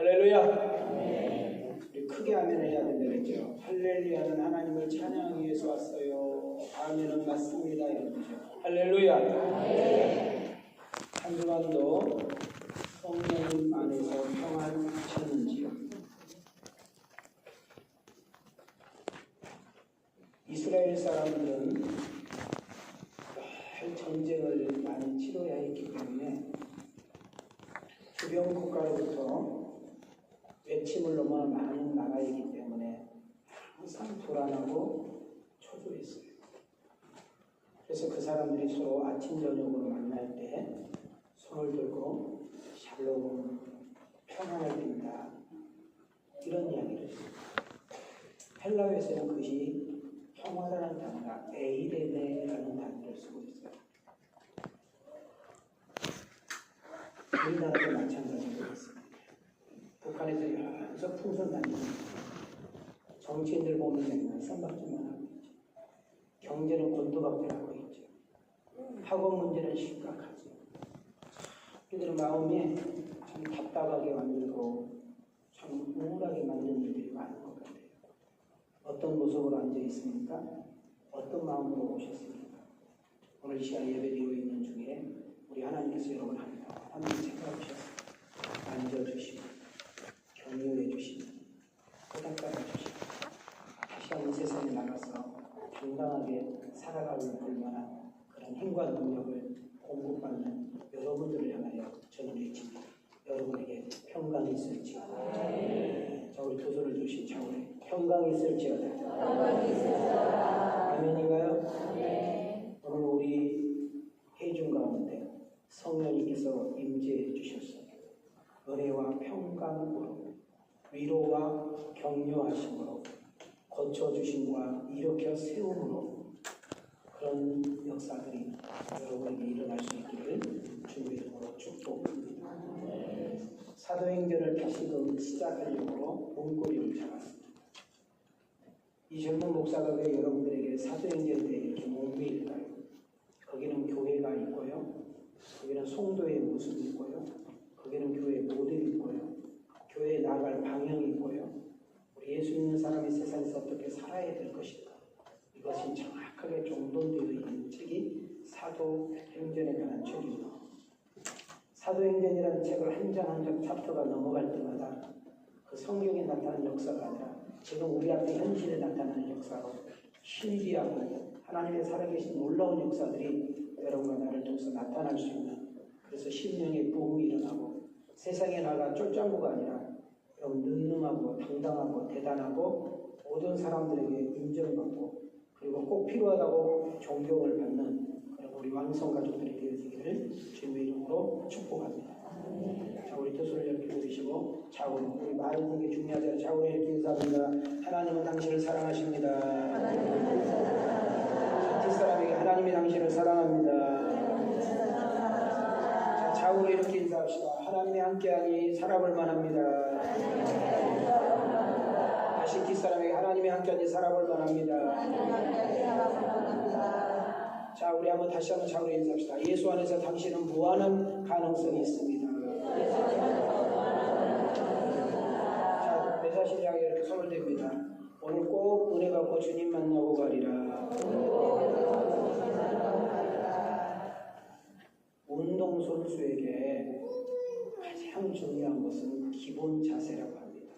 할렐루야. 우리 크게 아멘을 해야 된다 그랬죠. 할렐루야는 하나님을 찬양하기 위해서 왔어요. 아멘은 맞습니다. 이런 거죠. 할렐루야. 한 주간도 성령 안에서 평안하셨는지요. 이스라엘 사람들은 늘 전쟁을 많이 치러야 했기 때문에 주변 국가로부터 외침을 너무나 많은 나라이기 때문에 항상 불안하고 초조했어요. 그래서 그 사람들이 서로 아침 저녁으로 만날 때 손을 들고 샬롬, 평안을 빈다, 이런 이야기를 했어요. 헬라어에서는 그것이 평화라는 단어가 에이레네라는 단어를 쓰고 있어요. 우리나라도 마찬가지로 있습니다. 북한에서 계속 풍선 다니고 정치인들 보면 맨날 선박질만 하고 있죠. 경제는 곤두박질하고 있죠. 학업 문제는 심각하죠. 우리들의 마음이 참 답답하게 만들고 참 우울하게 만드는 일들이 많은 것 같아요. 어떤 모습으로 앉아 있습니까? 어떤 마음으로 오셨습니까? 오늘 이 시간 예배드리고 있는 중에 우리 하나님께서 여러분 한번 생각하셔서 앉아주시고 격려해 주시고 허락받아 주시고 다시 한번 세상에 나가서 당당하게 살아가길 볼만한 그런 힘과 능력을 공급받는 여러분들을 향하여 저는 외칩니다. 여러분에게 평강이 있을지어다. 자, 우리 두 손을 주신 차원에 평강이 있을지어다. 아멘인가요? 오늘 우리 회중 가운데 성령님께서 임재해 주셨습니다. 은혜와 평강으로 위로와 격려하심으로 고쳐주심과 일으켜 세움으로 그런 역사들이 여러분에게 일어날 수 있기를 주의 이름으로 축복합니다. 사도행전을 다시금 시작하려고 몸꼬리를 잡았습니다. 이 젊은 목사가 왜 여러분들에게 사도행전에 대해 이렇게 목매일까요? 거기는 교회가 있고요, 거기는 성도의 모습이 있고요, 거기는 교회의 모델이 있고요, 교회에 나아갈 방향이 있고요, 우리 예수 믿는 사람이 세상에서 어떻게 살아야 될 것인가, 이것이 정확하게 정돈되어 있는 책이 사도행전에 관한 책입니다. 사도행전이라는 책을 한 장 한 장 챕터가 넘어갈 때마다 그 성경에 나타나는 역사가 아니라 지금 우리 앞에 현실에 나타나는 역사로 신비하고 하나님의 살아계신 놀라운 역사들이 여러분과 나를 통해서 나타날 수 있는, 그래서 심령의 부흥이 일어나고 세상에 나가 쫄짱구가 아니라 여러분 능능하고 당당하고 대단하고 모든 사람들에게 인정받고 그리고 꼭 필요하다고 존경을 받는 그런 우리 왕성 가족들이 되어지기를 주님의 이름으로 축복합니다. 자, 우리 두 손을 이렇게 들으시고 자원, 우리 말은 되게 중요하지 않아요. 자원을 이렇게 인사합니다. 하나님은 당신을 사랑하십니다. 뒷사람에게 하나님이 당신을 사랑합니다. 자, 자원을 이렇게 인사합시다. 하나님이 함께하니 살아볼 만합니다. 다시 뒷사람에게 하나님이 함께하니 살아볼 만합니다. 자, 우리 다시 한번 자우로 인사합시다. 예수 안에서 당신은 무한한 가능성이 있습니다. 자, 내 자신을 향해 이렇게 손을 댑니다. 오늘 꼭 은혜 받고 주님 만나고 가리라. 운동선수에게 가장 중요한 것은 기본 자세라고 합니다.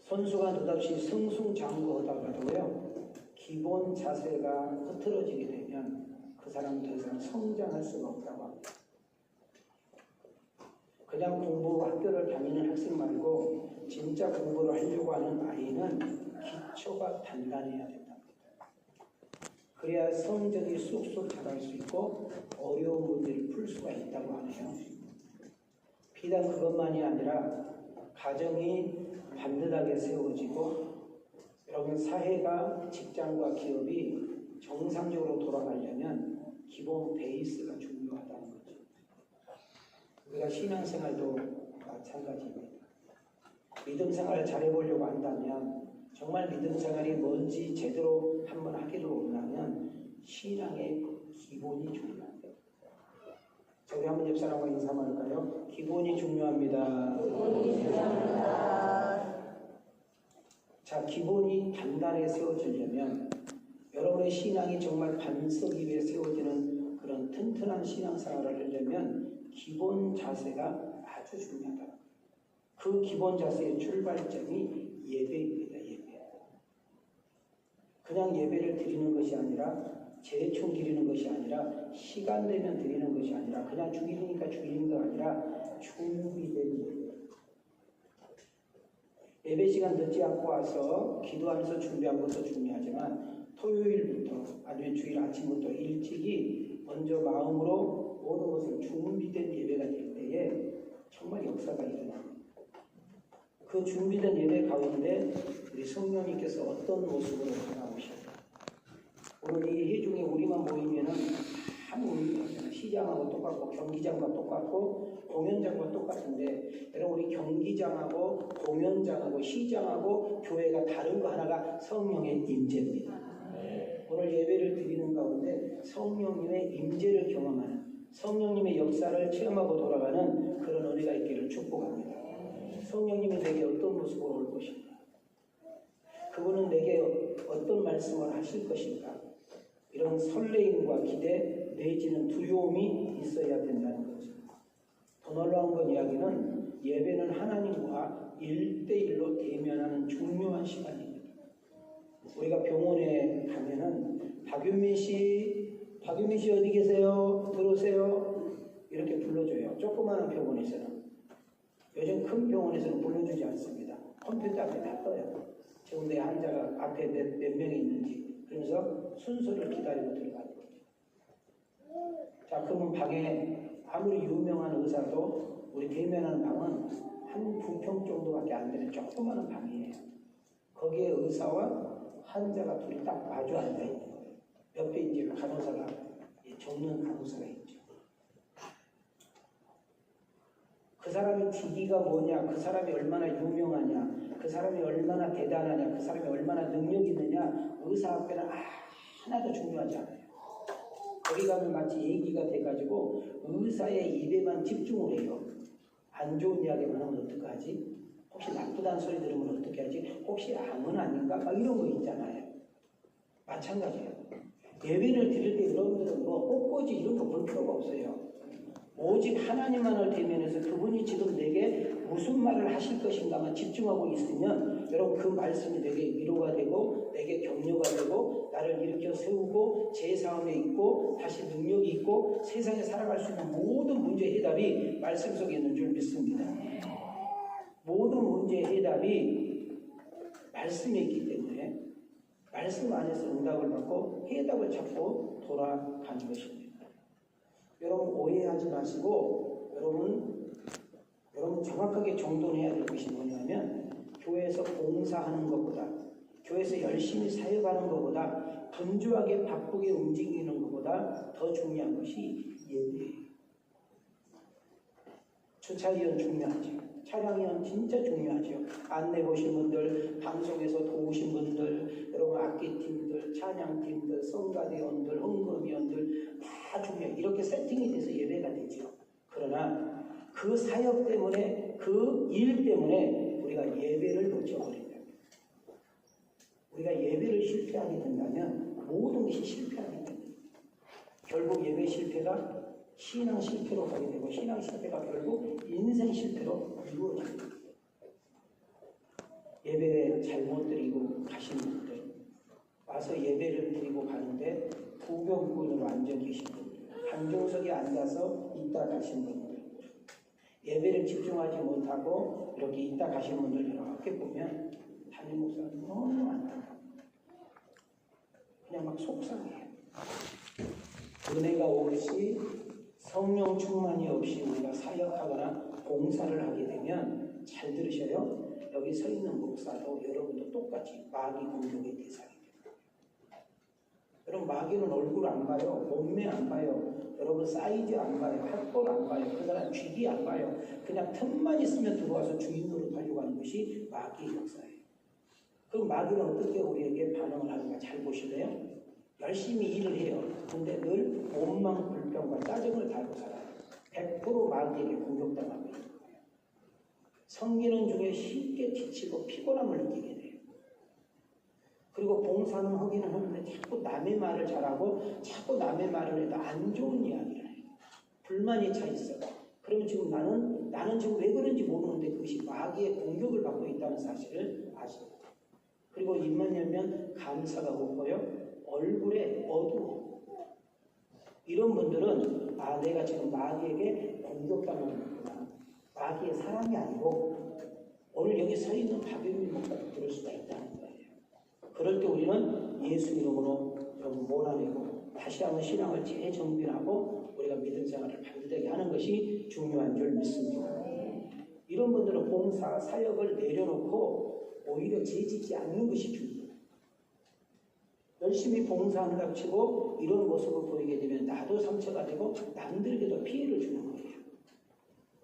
선수가 느닷없이 승승장구하다가도요, 기본 자세가 흐트러지게 되면 그 사람은 더 이상 성장할 수가 없다고 합니다. 그냥 학교를 다니는 학생 말고 진짜 공부를 하려고 하는 아이는 기초가 단단해야 된답니다. 그래야 성적이 쑥쑥 자랄 수 있고 어려운 문제를 풀 수가 있다고 하네요. 비단 그것만이 아니라 가정이 반듯하게 세워지고 여러분 사회가 직장과 기업이 정상적으로 돌아가려면 기본 베이스가 중요하다는 거죠. 우리가 신앙생활도 마찬가지입니다. 믿음 생활을 잘해보려고 한다면 정말 믿음 생활이 뭔지 제대로 한번 하기를 원하면 신앙의 기본이 중요합니다. 우리 한번 옆 사람과 인사 한번 할까요? 기본이 중요합니다. 자, 기본이 단단하게 세워지려면 여러분의 신앙이 정말 반석 위에 세워지는 그런 튼튼한 신앙생활을 하려면 기본 자세가 아주 중요하다. 그 기본 자세의 출발점이 예배입니다. 예배. 그냥 예배를 드리는 것이 아니라 대충 드리는 것이 아니라 시간 되면 드리는 것이 아니라 그냥 주일이니까 주일인 거 아니라 준비된 예배. 예배 시간 늦지 않고 와서 기도하면서 준비한 것도 중요하지만 토요일부터 아니면 주일 아침부터 일찍이 먼저 마음으로 모든 것을 준비된 예배가 될 때에 정말 역사가 일어납니다. 그 준비된 예배 가운데 우리 성령님께서 어떤 모습으로 다가오실까? 오늘 이 회중에 우리만 모이면은 아무 의미 없잖아요. 시장하고 똑같고 경기장과 똑같고 공연장과 똑같은데 여러분 우리 경기장하고 공연장하고 시장하고 교회가 다른 거 하나가 성령의 임재입니다. 오늘 예배를 드리는 가운데 성령님의 임재를 경험하는 성령님의 역사를 체험하고 돌아가는 그런 은혜가 있기를 축복합니다. 성령님이 내게 어떤 모습으로 올 것인가? 그분은 내게 어떤 말씀을 하실 것인가? 이런 설레임과 기대 내지는 두려움이 있어야 된다는 거죠. 더 놀라운 건 이야기는 예배는 하나님과 1대1로 대면하는 중요한 시간입니다. 우리가 병원에 가면은 박윤민 씨 어디 계세요? 들어오세요. 이렇게 불러줘요. 조그마한 병원에서는. 요즘 큰 병원에서는 불러주지 않습니다. 컴퓨터 앞에 다 떠요. 지금 내 환자가 앞에 몇 명이 있는지. 그러면서 순서를 기다리고 들어가는 거죠. 자, 그러면 방에 아무리 유명한 의사도 우리 대면하는 방은 한 2평 정도밖에 안 되는 조그마한 방이에요. 거기에 의사와 환자가 둘이 딱 마주 앉아 있는 거예요. 옆에 이제 간호사가, 전문 간호사가 있죠. 그 사람의 직위가 뭐냐, 그 사람이 얼마나 유명하냐, 그 사람이 얼마나 대단하냐, 그 사람이 얼마나 능력이 있느냐, 의사 앞에는 하나도 중요하지 않아요. 거기 가면 마치 얘기가 돼가지고 의사의 입에만 집중을 해요. 안 좋은 이야기만 하면 어떡하지? 혹시 나쁘다는 소리 들으면 어떻게 하지? 혹시 암은 아닌가? 막 이런 거 있잖아요. 마찬가지예요. 예배를 드릴 때 여러분들은 뭐 꽃꽂이 이런 거 볼 필요가 없어요. 오직 하나님만을 대면해서 그분이 지금 내게 무슨 말을 하실 것인가만 집중하고 있으면 여러분 그 말씀이 내게 위로가 되고 내게 격려가 되고 나를 일으켜 세우고 제 삶에 있고 다시 능력이 있고 세상에 살아갈 수 있는 모든 문제의 해답이 말씀 속에 있는 줄 믿습니다. 모든 문제의 해답이 말씀에 있기 때문에 말씀 안에서 응답을 받고 해답을 찾고 돌아가는 것입니다. 여러분 오해하지 마시고 여러분 정확하게 정돈해야 될 것이 뭐냐면 교회에서 봉사하는 것보다 교회에서 열심히 사역하는 것보다 분주하게 바쁘게 움직이는 것보다 더 중요한 것이 예배예요. 주차위원 중요하죠. 차량위원 진짜 중요하죠. 안내 보신 분들, 방송에서 도우신 분들, 여러분 악기팀들, 찬양팀들, 성가대원들, 헌금위원들 다 중요해요. 이렇게 세팅이 돼서 예배가 되죠. 그러나 그 사역 때문에 그 일 때문에 우리가 예배를 놓쳐버린다. 우리가 예배를 실패하게 된다면 모든 것이 실패하게 됩니다. 결국 예배 실패가 신앙 실패로 가게 되고 신앙 실패가 결국 인생 실패로 이루어집니다. 예배에 잘못 드리고 가신 분들, 와서 예배를 드리고 가는데 부경꾼으로 앉아 계신 분들, 한정석에 앉아서 있다 가신 분들, 예배를 집중하지 못하고 이렇게 있다 가신 분들 이렇게 보면 담임 목사는 너무 안타까워요. 그냥 막 속상해요. 은혜가 없이 성령 충만이 없이 우리가 사역하거나 봉사를 하게 되면 잘 들으셔요. 여기 서 있는 목사도 여러분도 똑같이 마귀 공격의 대상이 됩니다. 여러분 마귀는 얼굴 안 봐요. 몸매 안 봐요. 여러분 사이즈 안 봐요. 학벌 안 봐요. 그 사람 쥐기 안 봐요. 그냥 틈만 있으면 들어와서 주인으로 달려가는 것이 마귀의 역사예요. 그럼 마귀는 어떻게 우리에게 반응을 하는가 잘 보실래요? 열심히 일을 해요. 근데 늘 원망, 불평과 짜증을 달고 살아요. 100% 마귀에게 공격당하고 있는 거예요. 섬기는 중에 쉽게 지치고 피곤함을 느끼게 돼요. 그리고 봉사는 하기는 하는데 자꾸 남의 말을 잘하고 자꾸 남의 말을 해도 안 좋은 이야기를 해요. 불만이 차 있어. 그러면 지금 나는 지금 왜 그런지 모르는데 그것이 마귀의 공격을 받고 있다는 사실을 아시죠. 그리고 입만 열면 감사가 고파요. 얼굴에 어두워. 이런 분들은 내가 지금 마귀에게 공격당하는구나. 마귀의 사람이 아니고 오늘 여기 서 있는 박유민 목사도 그럴 수가 있다는 거예요. 그럴 때 우리는 예수 이름으로 좀 몰아내고 다시 한번 신앙을 재정비하고 우리가 믿음 생활을 발휘되게 하는 것이 중요한 줄 믿습니다. 이런 분들은 봉사, 사역을 내려놓고 오히려 죄짓지 않는 것이 중요해요. 열심히 봉사한다고 치고 이런 모습을 보이게 되면 나도 상처가 되고 남들에게도 피해를 주는 거예요.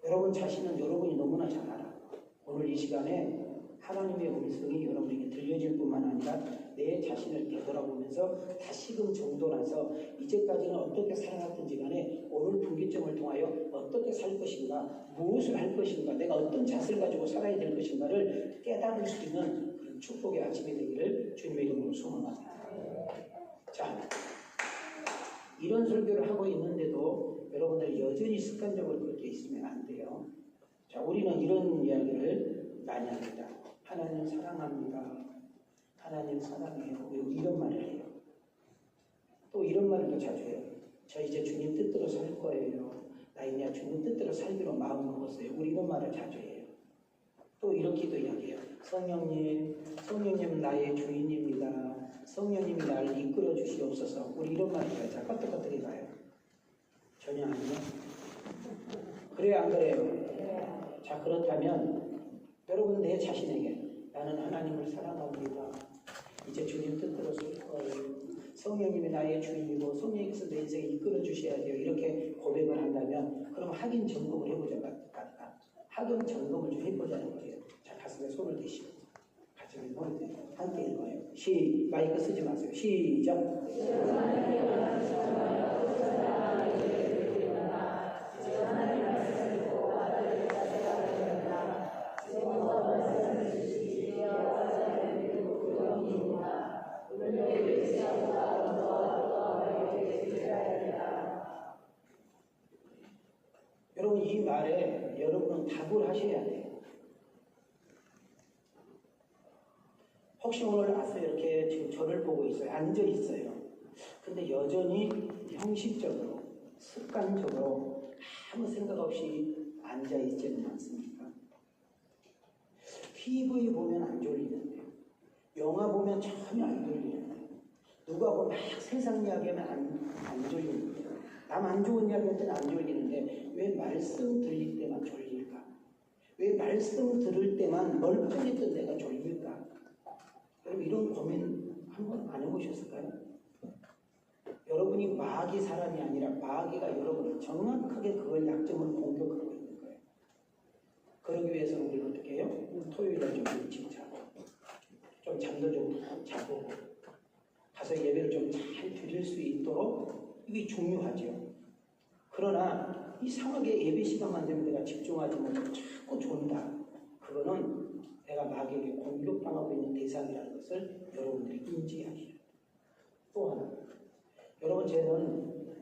여러분 자신은 여러분이 너무나 잘 알아. 오늘 이 시간에 하나님의 음성이 여러분에게 들려질 뿐만 아니라 내 자신을 되돌아보면서 다시금 정돈해서 이제까지는 어떻게 살아왔든지 간에 오늘 분기점을 통하여 어떻게 살 것인가, 무엇을 할 것인가, 내가 어떤 자세를 가지고 살아야 될 것인가를 깨달을 수 있는 그런 축복의 아침이 되기를 주님의 이름으로 소망합니다. 자, 이런 설교를 하고 있는데도 여러분들이 여전히 습관적으로 그렇게 있으면 안 돼요. 자, 우리는 이런 이야기를 많이 합니다. 하나님 사랑합니다. 하나님 사랑해요. 이런 말을 해요. 또 이런 말을 또 자주 해요. 저 이제 주님 뜻대로 살 거예요. 나 이제 주님 뜻대로 살기로 마음 먹었어요. 우리 이런 말을 자주 해요. 또 이렇게도 이야기해요. 성령님 나의 주인입니다. 성령님이 나를 이끌어 주시옵소서. 우리 이런 말을 해요. 자, 껐떡껐떡해 가요. 전혀 아니요. 그래요, 안 그래요? 자, 그렇다면 여러분 내 자신에게 나는 하나님을 사랑합니다. 이제 주님 뜻대로 살 거예요. 성령님이 나의 주인이고 성령님께서 내 인생을 이끌어 주셔야 돼요. 이렇게 고백을 한다면 그럼 확인 점검을 해보자. 확인 점검을 좀 해보자는 거예요. 자, 가슴에 손을 대시고 가슴에 손을 대고 함께 읽어요. 마이크 쓰지 마세요. 시작. 여러분 이 말에 여러분은 답을 하셔야 돼요. 혹시 오늘 아세요? 이렇게 지금 저를 보고 있어요. 앉아 있어요. 근데 여전히 형식적으로 습관적으로 아무 생각 없이 앉아 있지는 않습니까? TV 보면 안 졸리는데 영화 보면 전혀 안 졸리는데 누가 보면 막 세상 이야기하면 안 졸리는데 남 안 좋은 이야기 할 때는 안 졸리는데 왜 말씀 들릴 때만 졸릴까? 왜 말씀 들을 때만 멀쩡했던 내가 졸릴까? 여러분 이런 고민 한번 안 해보셨을까요? 여러분이 마귀 사람이 아니라 마귀가 여러분을 정확하게 그걸 약점을 공격하고 있는 거예요. 그러기 위해서 우리는 어떻게 해요? 토요일날 좀 일찍 자고 좀 잠도 좀 자고 가서 예배를 좀 잘 드릴 수 있도록 이게 중요하죠. 그러나 이상하게 예배 시간만 되면 내가 집중하지 못하고 자꾸 존다. 그거는 내가 마귀에게 공격당하고 있는 대상이라는 것을 여러분들이 인지해야 해요. 또 하나, 여러분 저는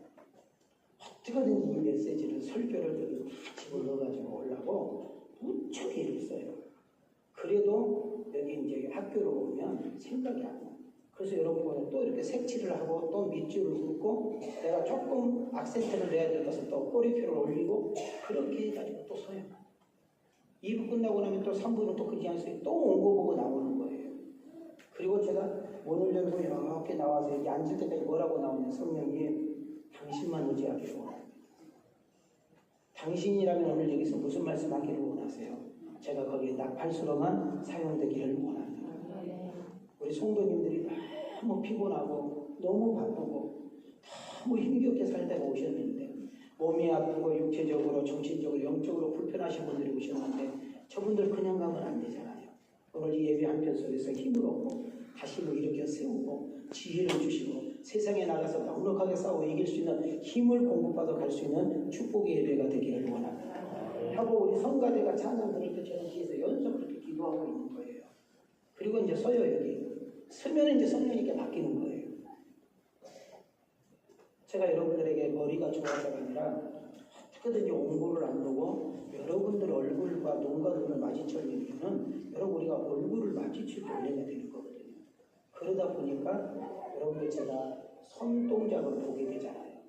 어떻게든 이 메시지를 설교를 집어넣어가지고 오려고 무척 애를 써요. 그래도 여기 이제 학교로 오면 생각이 안 나요. 그래서 여러분은 또 이렇게 색칠을 하고 또 밑줄을 긋고 내가 조금 악센트를 내야 될 것을 또 꼬리표를 올리고 그렇게 해가지고 또 서요. 2부 끝나고 나면 또 3부는 또 그냥 또 온 거 보고 나오는 거예요. 그리고 제가 문을 열고 이렇게 나와서 여기 앉을 때까지 뭐라고 나오냐. 성령님 당신만 의지하기를 원합니다. 당신이라면 오늘 여기서 무슨 말씀하기를 원하세요? 제가 거기에 나팔수로만 사용되기를 원합니다. 우리 성도님들이 너무 피곤하고 너무 바쁘고 너무 힘겹게 살다가 오셨는데 몸이 아프고 육체적으로 정신적으로 영적으로 불편하신 분들이 오셨는데 저분들 그냥 가면 안 되잖아요. 오늘 이 예배 한편 속에서 힘을 얻고 다시 일으켜 세우고 지혜를 주시고 세상에 나가서 넉넉하게 싸워 이길 수 있는 힘을 공급받아 갈 수 있는 축복의 예배가 되기를 원합니다. 하고 우리 성가대가 찬양 들을 때 저는 뒤에서 연속 그렇게 기도하고 있는 거예요. 그리고 이제 서요 여기 서면 이제 성령님께 바뀌는 거예요. 제가 여러분들에게 머리가 좋아서가 아니라 어떻게든지 옹고를 안 보고 여러분들 얼굴과 눈과 눈을 마주칠 이유는 여러분 우리가 얼굴을 마주칠 때 은혜가 되는 거거든요. 그러다 보니까 여러분들 제가 손동작을 보게 되잖아요.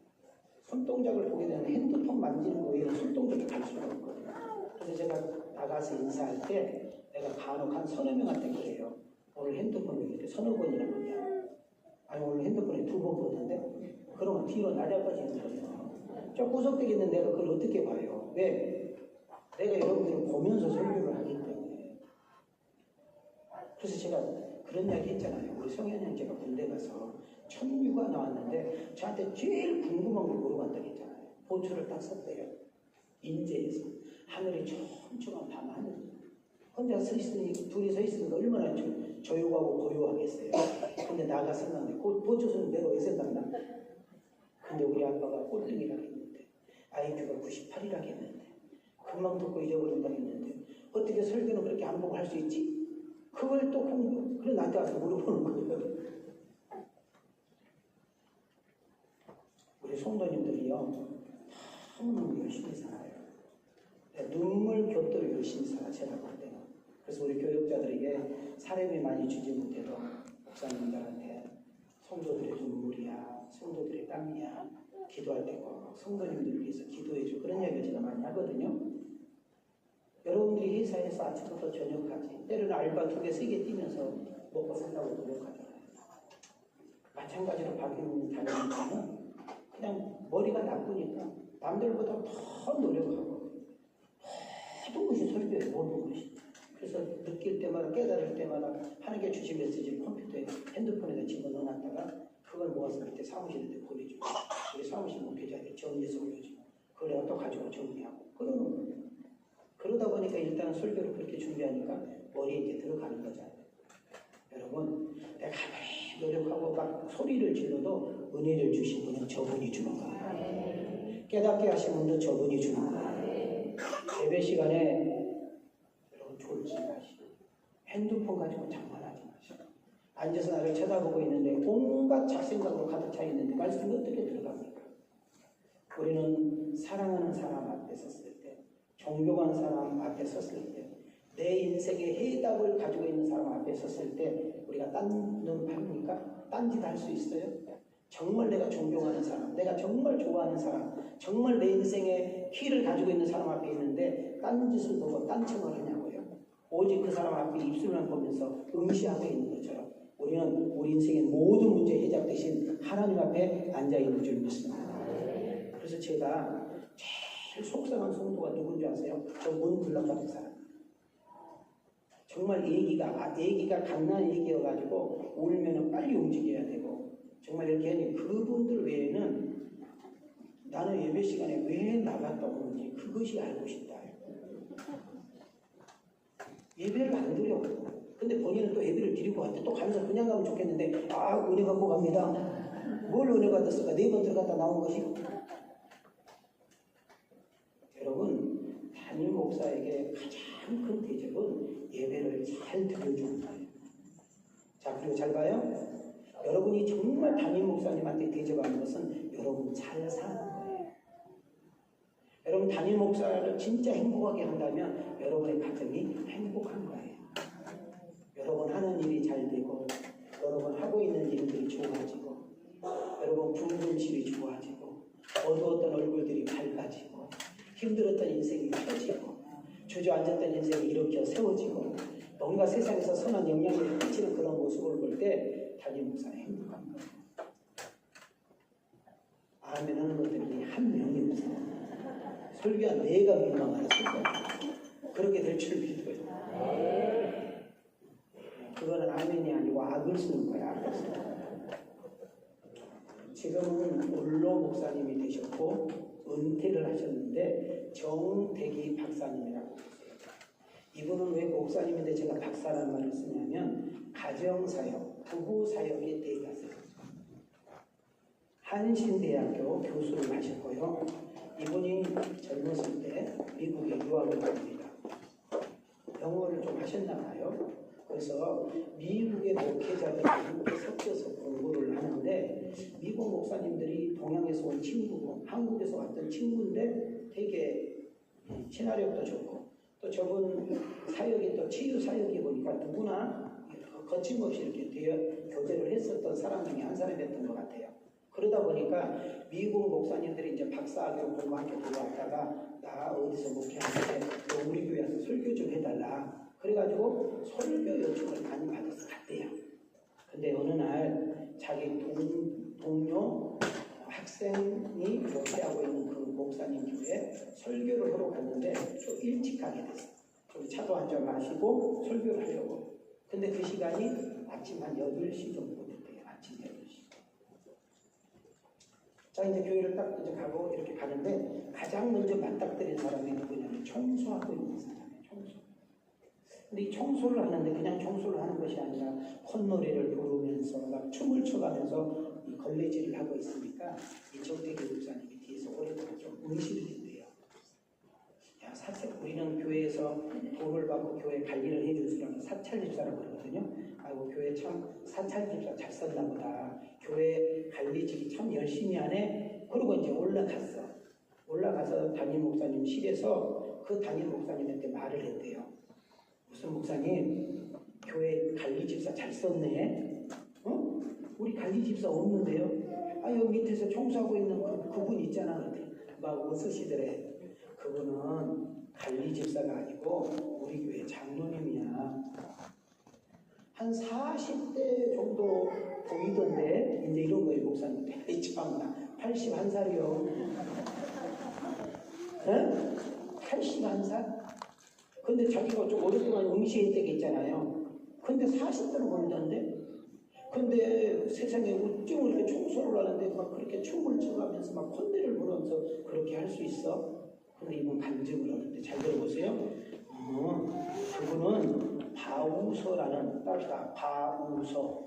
손동작을 보게 되면 핸드폰 만지는 거에는 손동작이 갈 수가 없거든요. 그래서 제가 나가서 인사할 때 내가 간혹 한 서너 명한테 그래요. 오늘 핸드폰 이렇게 서너 번이나 보냐. 아니 오늘 핸드폰에 2번 보는데 그러면 뒤로 낮아빠지는 거예요. 저 구석되게 있는 내가 그걸 어떻게 봐요? 왜? 내가 여러분들을 보면서 설교를 하기 때문에. 그래서 제가 그런 이야기 했잖아요. 우리 성현이 형제가 군대 가서 천유가 나왔는데 저한테 제일 궁금한 걸 물어봤다고 했잖아요. 보초를 딱 섰대요. 인제에서 하늘이 촘촘한 밤하늘. 혼자 서 있으니 둘이 서 있으니까 얼마나 조용하고 고요하겠어요. 근데 나갔었는데 그 보초서는 내가 왜 생각나? 근데 우리 아빠가 꼴등이라고 했는데 IQ가 98이라고 했는데 금방 듣고 잊어버린다고 했는데 어떻게 설교는 그렇게 반복할 수 있지? 그걸 또 그래 나한테 와서 물어보는 거예요. 우리 성도님들이요 너무 열심히 살아요. 눈물 곁도록 열심히 살아 제가 볼 때는. 그래서 우리 교육자들에게 사례비 많이 주지 못해도 목사님들한테 성도들의 눈물이야, 성도들의 땀이야, 기도할 때 꼭 성도님들을 위해서 기도해줘. 그런 이야기를 제가 많이 하거든요. 여러분들이 회사에서 아침부터 저녁까지 때로는 알바 2개, 3개 뛰면서 먹고 산다고 노력하잖아요. 마찬가지로 박인 다니는 그냥 머리가 나쁘니까 남들보다 더 노력하고 모든 것이 설교예요. 모든 것이. 그래서 느낄 때마다 깨달을 때마다 하나님께 주신 메시지를 컴퓨터에 핸드폰에다 집어넣어놨다가 그걸 모아서 밑에 사무실에 보내주고 우리 사무실 목회자한테 정리해서 올려주고 그래야 또 가지고 정리하고 그러는 거예요. 그러다 보니까 일단 설교를 그렇게 준비하니까 머리에 이제 들어가는 거잖아요. 여러분 내가 가만히 노력하고 막 소리를 질러도 은혜를 주신 분은 저분이 주는 거예요. 깨닫게 하신 분도 저분이 주는 거예요. 예배 시간에 여러분 졸지 마시고 핸드폰 가지고 장난하지 마시고 앉아서 나를 쳐다보고 있는데 온갖 잡생각으로 가득 차 있는데 말씀이 어떻게 들어갑니까? 우리는 사랑하는 사람 앞에 섰을 때 존경하는 사람 앞에 섰을 때 내 인생의 해답을 가지고 있는 사람 앞에 섰을 때 우리가 딴 눈 팝니까? 딴짓 할 수 있어요? 정말 내가 존경하는 사람, 내가 정말 좋아하는 사람, 정말 내 인생의 키를 가지고 있는 사람 앞에 있는데 딴짓을 보고 딴청을 하냐고요. 오직 그 사람 앞에 입술만 보면서 응시하고 있는 것처럼 우리는 우리 인생의 모든 문제 해답 대신 하나님 앞에 앉아있는 줄 믿습니다. 그래서 제가 제일 속상한 성도가 누군지 아세요? 저 문 들러가는 사람. 정말 애기가 갓난 애기여가지고 울면은 빨리 움직여야 되고 정말 이렇게 하니 그분들 외에는 나는 예배 시간에 왜 나갔다 오는지 그것이 알고 싶다. 예배를 안 드려. 근데 본인은 또 예배를 드리고 왔는데 또 가면서 그냥 가면 좋겠는데 은혜 받고 갑니다. 뭘 은혜 받았을까? 4번 들어갔다 나온 것이. 여러분 담임 목사에게 가장 큰 대접은 예배를 잘 드려주는 거예요. 자 그리고 잘 봐요. 여러분이 정말 담임 목사님한테 대접하는 것은 여러분 잘 사는 거예요. 여러분 담임 목사를 진짜 행복하게 한다면 여러분의 가정이 행복한 거예요. 여러분 하는 일이 잘 되고 여러분 하고 있는 일들이 좋아지고 여러분 붉은 집이 좋아지고 어두웠던 얼굴들이 밝아지고 힘들었던 인생이 펴지고 주저앉았던 인생이 일으켜 세워지고 뭔가 세상에서 선한 영향력을 끼치는 그런 모습을 볼 때 담임 목사는 행복한 거예요. 아멘 하는 것들이 한 명이 없어요. 설교한 내가 민망하는 설교. 그렇게 될 줄 믿어요. 그거는 아멘이 아니고 악을 쓰는 거야. 악을 쓰는 거야. 지금은 올로 목사님이 되셨고 은퇴를 하셨는데 정대기 박사님이라고 있어요. 이분은 왜 목사님인데 제가 박사라는 말을 쓰냐면 가정사역, 부부사역에 대가세요. 한신대학교 교수를 하셨고요. 이분이 젊었을 때 미국에 유학을 갑니다. 영어를 좀 하셨나 봐요. 그래서 미국의 목회자들이 미국에 섞여서 공부를 하는데 미국 목사님들이 동양에서 온 친구고 한국에서 왔던 친구인데 되게 친화력도 좋고 또 저분 사역이 또 치유 사역이 보니까 누구나 거침없이 이렇게 교제를 했었던 사람 중에 한 사람이었던 것 같아요. 그러다 보니까 미국 목사님들이 이제 박사학위로 공부학교 들어왔다가 나 어디서 목회하는데 너 우리 교회 와서 설교 좀 해달라. 그래가지고 설교 요청을 많이 받아서 갔대요. 근데 어느 날 자기 동료 학생이 목회하고 있는 그 목사님 교회에 설교를 하러 갔는데 좀 일찍 가게 됐어요. 좀 차도 한잔 마시고 설교를 하려고. 근데 그 시간이 아침 한 8시 정도 됐대요. 아침 8시. 자, 이제 교회를 딱 이제 가고 이렇게 가는데 가장 먼저 맞닥뜨린 사람이 누구냐면 청소하고 있는 사람이에요. 청소. 근데 이 청소를 하는데 그냥 청소를 하는 것이 아니라 콧노래를 부르면서 막 춤을 춰가면서 이 걸레질을 하고 있으니까 이 정대기 목사님이 뒤에서 오랫동안 좀 응시를 했대요. 야, 우리는 교회에서 돈을 받고 교회 관리를 해줄 사람은 사찰집사라고 그러거든요. 아이고 교회 참 사찰집사 잘 썼나 보다. 교회 관리직이 참 열심히 하네. 그러고 이제 올라갔어. 올라가서 담임 목사님 실에서 그 담임 목사님한테 말을 했대요. 무슨 목사님, 교회 관리집사 잘 썼네. 어? 우리 관리집사 없는데요? 아, 여기 밑에서 청소하고 있는 그분 있잖아. 막 웃으시더래. 그분은 관리집사가 아니고 우리 교회 장로님이야. 한 40대 정도 보이던데 이제 이런 거예요, 목사님. 에이 참나, 81살이요. 네? 81살? 근데 자기가 좀 오랫동안 응시할 때가 있잖아요. 근데 40대로 보이던데? 근데 세상에 어쩜 이렇게 청소를 하는데 막 그렇게 춤을 춰가면서 막 콧대를 부르면서 그렇게 할 수 있어? 근데 이분 간증을 하는데 잘 들어보세요. 그분은 바우서라는 따르다 바우서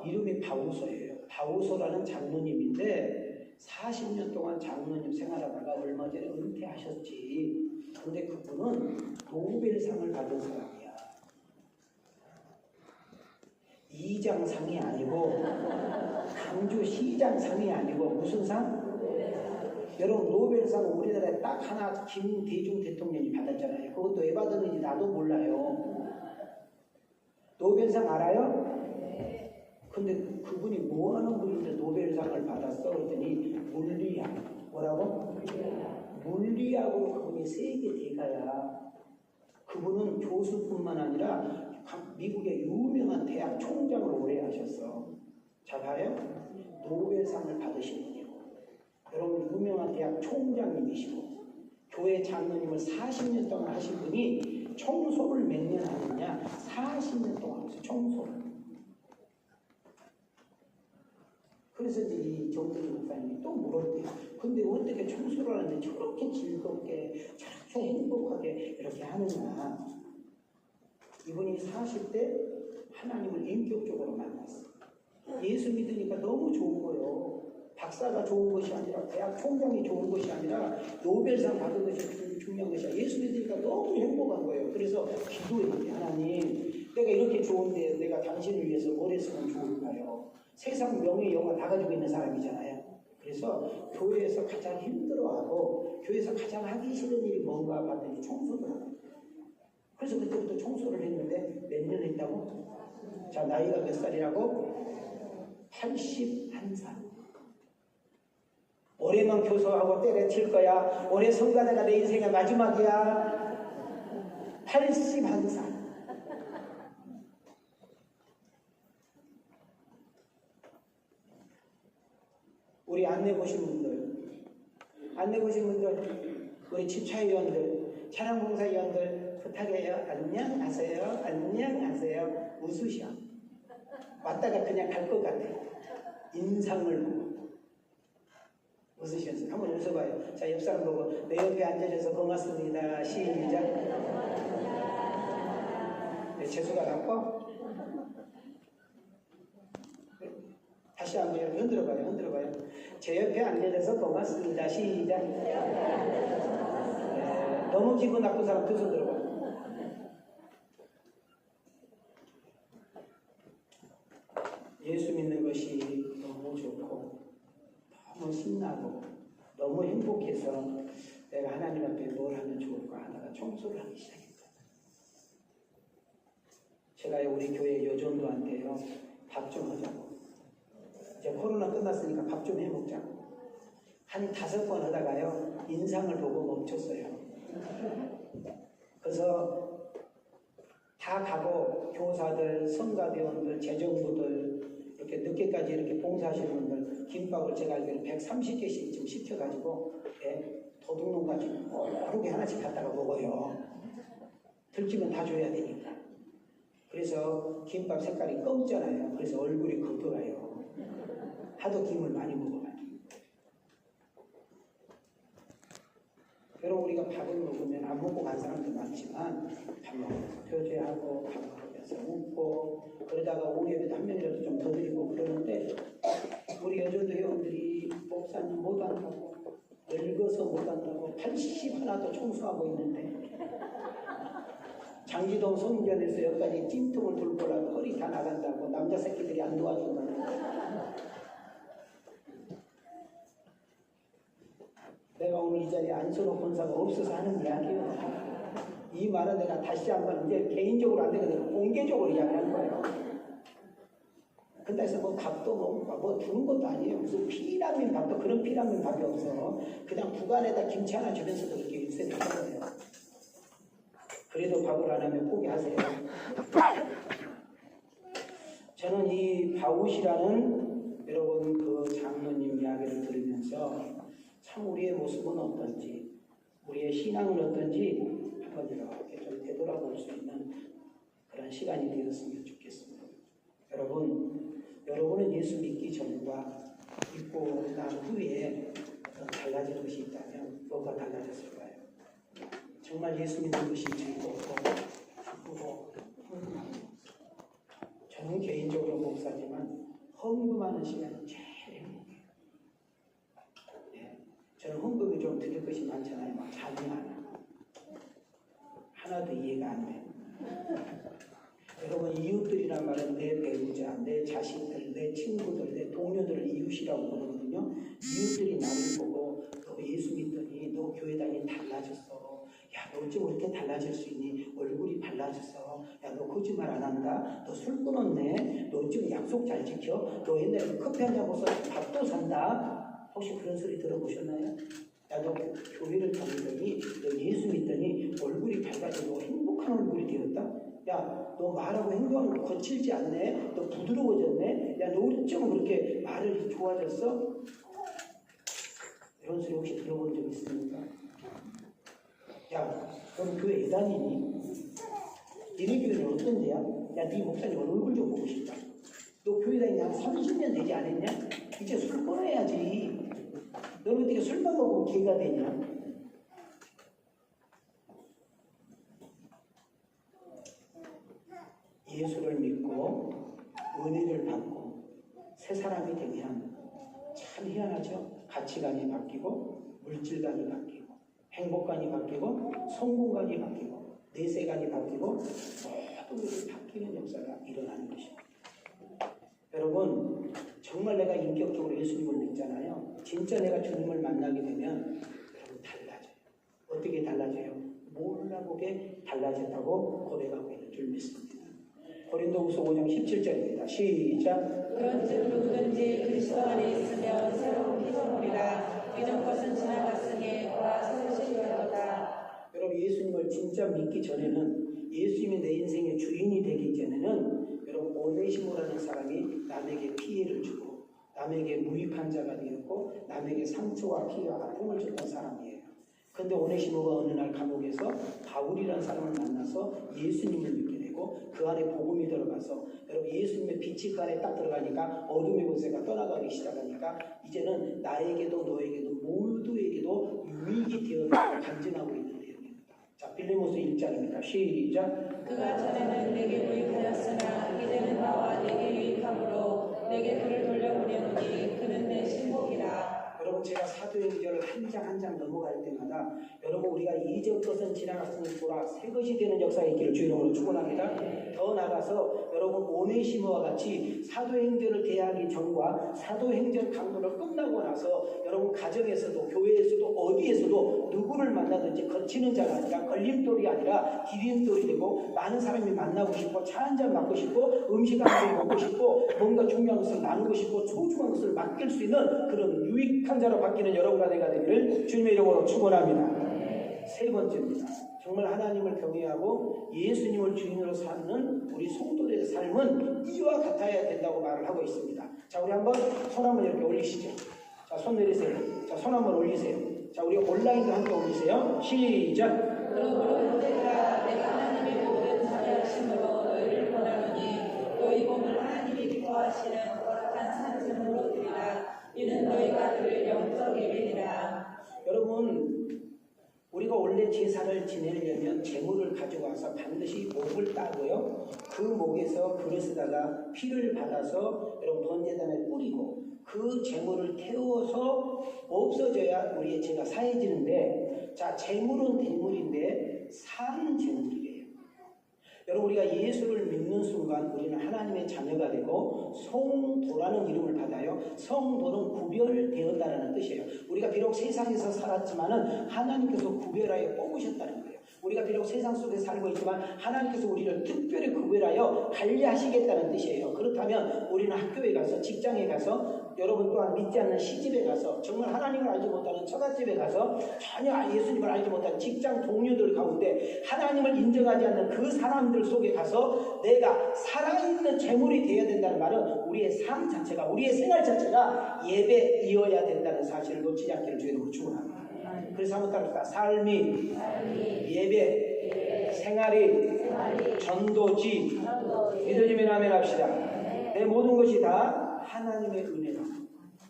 이름이 바우서예요. 바우서라는 장로님인데 40년 동안 장로님 생활하다가 얼마 전에 은퇴하셨지. 근데 그분은 노벨상을 받은 사람이야. 2장상이 아니고 강주시장상이 아니고 무슨 상? 여러분 노벨상 우리나라에 딱 하나 김대중 대통령이 받았잖아요. 그것도 왜 받았는지 나도 몰라요. 노벨상 알아요? 근데 그분이 뭐 하는 분인데 노벨상을 받았어? 그랬더니 물리학. 뭐라고? 물리학으로 그분이 세계 대가야. 그분은 교수뿐만 아니라 미국의 유명한 대학 총장을 오래 하셨어. 자 봐요. 노벨상을 받으신 분이고 여러분 유명한 대학 총장님이시고 교회 장로님을 40년 동안 하신 분이 청소를 몇 년 하느냐? 40년 동안 하셨어요. 청소를. 그래서 이제 이 정대기 목사님이 또 물었대요. 근데 어떻게 청소를 하는데 저렇게 즐겁게 저렇게 행복하게 이렇게 하느냐. 이분이 40대 하나님을 인격적으로 만났어요. 예수 믿으니까 너무 좋은 거예요. 박사가 좋은 것이 아니라 대학 총장이 좋은 것이 아니라 노벨상 받은 것이 중요한 것이야. 예수 믿으니까 너무 행복한 거예요. 그래서 기도했는데 하나님 내가 이렇게 좋은데 내가 당신을 위해서 뭘 했으면 좋을까요? 세상 명예 영화 다 가지고 있는 사람이잖아요. 그래서 교회에서 가장 힘들어하고 교회에서 가장 하기 싫은 일이 뭔가 봤더니 청소를 하고 그래서 그때부터 청소를 했는데 몇 년 했다고? 자 나이가 몇 살이라고? 81살. 올해만 교수하고 때려칠 거야. 올해 성가대가 내 인생의 마지막이야. 81살. 우리 안내 보신 분들, 우리 집차위원들, 찬양봉사위원들 부탁해요. 안녕하세요. 안녕하세요. 웃으셔. 왔다가 그냥 갈 것 같아. 인상을 보고. 웃으셨어요. 한번 웃어봐요. 자, 옆 사람 보고 내 옆에 앉아줘서 고맙습니다. 시작. 네, 재수가 나빠? 다시 한번 이렇게 흔들어봐요. 흔들어봐요. 제 옆에 앉게 돼서 고맙습니다. 시작. 네, 너무 기분 나쁜 사람 두 손 들어봐요. 예수 믿는 것이 너무 좋고 너무 신나고 너무 행복해서 내가 하나님 앞에 뭘 하면 좋을까 하다가 청소를 하기 시작했다. 제가 우리 교회 여전도한테요, 밥 좀 하자고. 이제 코로나 끝났으니까 밥 좀 해먹자고. 한 5번 하다가요, 인상을 보고 멈췄어요. 그래서 다 가고 교사들, 성가대원들, 재정부들 이렇게 늦게까지 이렇게 봉사하시는 분들 김밥을 제가 알기로는 130개씩 좀 시켜가지고 도둑놈같이 여러 개 하나씩 갖다가 먹어요. 들키면 다 줘야 되니까. 그래서 김밥 색깔이 검잖아요. 그래서 얼굴이 검도가요. 하도 김을 많이 먹어가지고. 여러분 우리가 밥을 먹으면 안 먹고 간 사람도 많지만 밥 먹으면서 교제하고 밥 먹으면서 웃고 그러다가 우리 옆에도 한 명이라도 좀 더 드리고 그러는데 우리 여전도 회원들이 목사님 못한다고 늙어서 못한다고 80 하나도 청소하고 있는데 장기동 성전에서 여기까지 찜통을 들고 오라고 허리 다 나간다고 남자 새끼들이 안 도와준다고. 내가 오늘 이 자리에 안선호 권사가 없어서 하는 이야기예요. 이 말은 내가 다시 한번 이제 개인적으로 안 되거든 공개적으로 이야기하는 거예요. 근데 해서 뭐 밥도 뭐 주는 것도 아니에요. 무슨 피라민 밥도 그런 피라민 밥이 없어. 그냥 북안에다 김치 하나 주면서도 그렇게 일세를 하는 거예요. 그래도 밥을 안 하면 포기하세요. 저는 이 바웃이라는 여러분 그 장로님 이야기를 들으면서 참 우리의 모습은 어떤지, 우리의 신앙은 어떤지 한번 이렇게 좀 되돌아볼 수 있는 그런 시간이 되었으면 좋겠습니다. 여러분은 예수 믿기 전과 믿고 난 후에 달라진 것이 있다면 뭐가 달라졌을까요? 정말 예수 믿는 것이 즐겁고 기쁘고 흥분합니다. 저는 개인적으로 목사지만 헌금하는 시간이 제일 행복해요. 저는 헌금이 좀 드릴 것이 많잖아요. 막 잠이 안 와요. 하나도 이해가 안 돼요. 여러분 이웃들이란 말은 내 배우자, 내 자식들, 내 친구들, 내 동료들을 이웃이라고 부르거든요. 이웃들이 나를 보고 너 예수 믿더니 너 교회 다니 달라졌어. 야, 너 어쩜 이렇게 달라질 수 있니? 얼굴이 달라졌어. 야, 너 거짓말 안 한다. 너 술 끊었네. 너 어쩜 약속 잘 지켜. 너 옛날에 커피 한 잔 먹어서 밥도 산다. 혹시 그런 소리 들어보셨나요? 야, 너 교회를 다니더니 너 예수 믿더니 얼굴이 밝아지고 행복한 얼굴이 되었다. 야, 너 말하고 행동하는 거 거칠지 않네? 너 부드러워졌네? 야, 너 어쩜 그렇게 말을 좋아졌어? 이런 소리 혹시 들어본 적 있습니까? 야, 너는 교회 왜 다니니? 니네 교회는 어떤 데야? 야, 네 목사님 얼굴 좀 보고 싶다. 너 교회 다니니 한 30년 되지 않았냐? 이제 술 끊어야지. 너는 어떻게 술만 먹고 개가 되냐? 예수를 믿고 은혜를 받고 새 사람이 되면 참 희한하죠. 가치관이 바뀌고 물질관이 바뀌고 행복관이 바뀌고 성공관이 바뀌고 내세관이 바뀌고 모든 것이 바뀌는 역사가 일어나는 것입니다. 여러분 정말 내가 인격적으로 예수님을 믿잖아요. 진짜 내가 주님을 만나게 되면 여러분 달라져요. 어떻게 달라져요? 몰라보게 달라졌다고 고백하고 있는 줄 믿습니다. 고린도후서 5장 17절입니다. 시작. 그런즉 누구든지 그리스도 안에 있으면 새로운 피조물이라 이전 것은 지나갔으니 오라 새 것이 되었다. 여러분 예수님을 진짜 믿기 전에는 예수님이 내 인생의 주인이 되기 전에는 여러분 오네시모라는 사람이 남에게 피해를 주고 남에게 무익한 자가 되었고 남에게 상처와 피해와 아픔을 줬던 사람이에요. 그런데 오네시모가 어느 날 감옥에서 바울이라는 사람을 만나서 예수님을 믿게 되고 그 안에 복음이 들어가서 여러분 예수님의 빛이 그 안에 딱 들어가니까 어둠의 권세가 떠나가기 시작하니까 이제는 나에게도 너에게도 모두에게도 유익이 되었다고 간증하고 있는 내용입니다. 자, 빌레몬서 1장입니다. 시작. 그가 전에는 내게 유익하였으나 이제는 나와 내게 유익함으로 내게 그를 돌려보내노니 그는 내 신복이라. 여러분 제가 사도행전을 한 장 한 장 넘어갈 때마다 여러분 우리가 이전 것은 지나갔으니 보라 새 것이 되는 역사가 있기를 주 이름으로 축원합니다. 더 나아가서 여러분 오네시모와 같이 사도행전을 대하기 전과 사도행전 강도를 끝나고 나서 여러분 가정에서도 교회에서도 어디에서도 누구를 만나든지 거치는 자가 아니라 걸림돌이 아니라 디딤돌이 되고 많은 사람이 만나고 싶고 차 한잔 맡고 싶고 음식 한 그릇 먹고 싶고 뭔가 중요한 것을 나누고 싶고 소중한 것을 맡길 수 있는 그런 유익한 자로 바뀌는 여러분과 내가 되기를 주님의 이름으로 축원합니다. 세 번째입니다. 정말 하나님을 경외하고 예수님을 주인으로 사는 우리 성도들의 삶은 이와 같아야 된다고 말을 하고 있습니다. 자, 우리 한번 손 한번 이렇게 올리시죠. 자, 손 내리세요. 자, 손 한번 올리세요. 자, 우리 온라인도 함께 올리세요. 시작. 그러므로 형제들아 내가 하나님의 모든 자비하심으로 너희를 권하노니 너희 몸을 하나님이 기뻐하시는 거룩한 산증으로 드리라. 이는 너희가 드릴 영적 예배니라. 여러분 우리가 원래 제사를 지내려면 제물을 가져와서 반드시 목을 따고요. 그 목에서 그릇에다가 피를 받아서 여러분 번제단에 뿌리고 그 제물을 태워서 없어져야 우리의 죄가 사해지는데 자 제물은 대물인데 산 제물이래요. 여러분 우리가 예수를 믿는 순간 우리는 하나님의 자녀가 되고 성도라는 이름을 받아요. 성도는 구별되었다는 뜻이에요. 우리가 비록 세상에서 살았지만은 하나님께서 구별하여 뽑으셨다는 거예요. 우리가 비록 세상 속에 살고 있지만 하나님께서 우리를 특별히 구별하여 관리하시겠다는 뜻이에요. 그렇다면 우리는 학교에 가서 직장에 가서 여러분 또한 믿지 않는 시집에 가서 정말 하나님을 알지 못하는 처갓집에 가서 전혀 예수님을 알지 못하는 직장 동료들 가운데 하나님을 인정하지 않는 그 사람들 속에 가서 내가 살아있는 재물이 되어야 된다는 말은 우리의 삶 자체가 우리의 생활 자체가 예배이어야 된다는 사실을 놓치지 않기를 주님으로 축원합니다. 그래서 한번 따라합시다. 삶이 예배, 생활이 전도지 믿어지면 아멘 합시다. 내 모든 것이 다 하나님의 은혜다.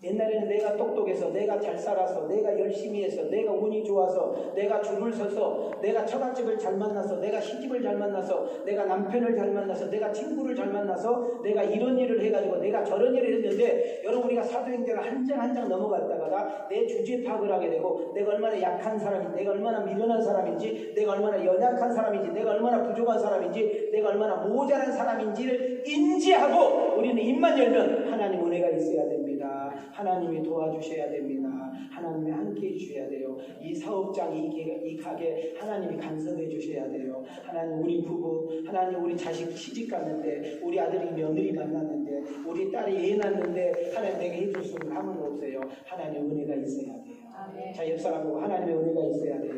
옛날에는 내가 똑똑해서 내가 잘 살아서 내가 열심히 해서 내가 운이 좋아서 내가 줄을 서서 내가 처갓집을 잘 만나서 내가 시집을 잘 만나서 내가 남편을 잘 만나서 내가 친구를 잘 만나서 내가 이런 일을 해가지고 내가 저런 일을 했는데 여러분 우리가 사도행전을 한 장 한 장 넘어갔다가 내 주제 파악을 하게 되고 내가 얼마나 약한 사람인지 내가 얼마나 미련한 사람인지 내가 얼마나 연약한 사람인지 내가 얼마나 부족한 사람인지 내가 얼마나 모자란 사람인지를 인지하고 우리는 입만 열면 하나님 은혜가 있어야 됩니다. 하나님이 도와주셔야 됩니다. 하나님이 함께 해주셔야 돼요. 이 사업장, 이 가게 하나님이 간섭해 주셔야 돼요. 하나님 우리 부부, 하나님 우리 자식 시집 갔는데 우리 아들이 며느리 만났는데 우리 딸이 애 낳는데 하나님 내게 해줄 수 있는 아무도 없어요. 하나님 은혜가 있어야 돼요. 자, 옆 사람하고 하나님의 은혜가 있어야 돼요.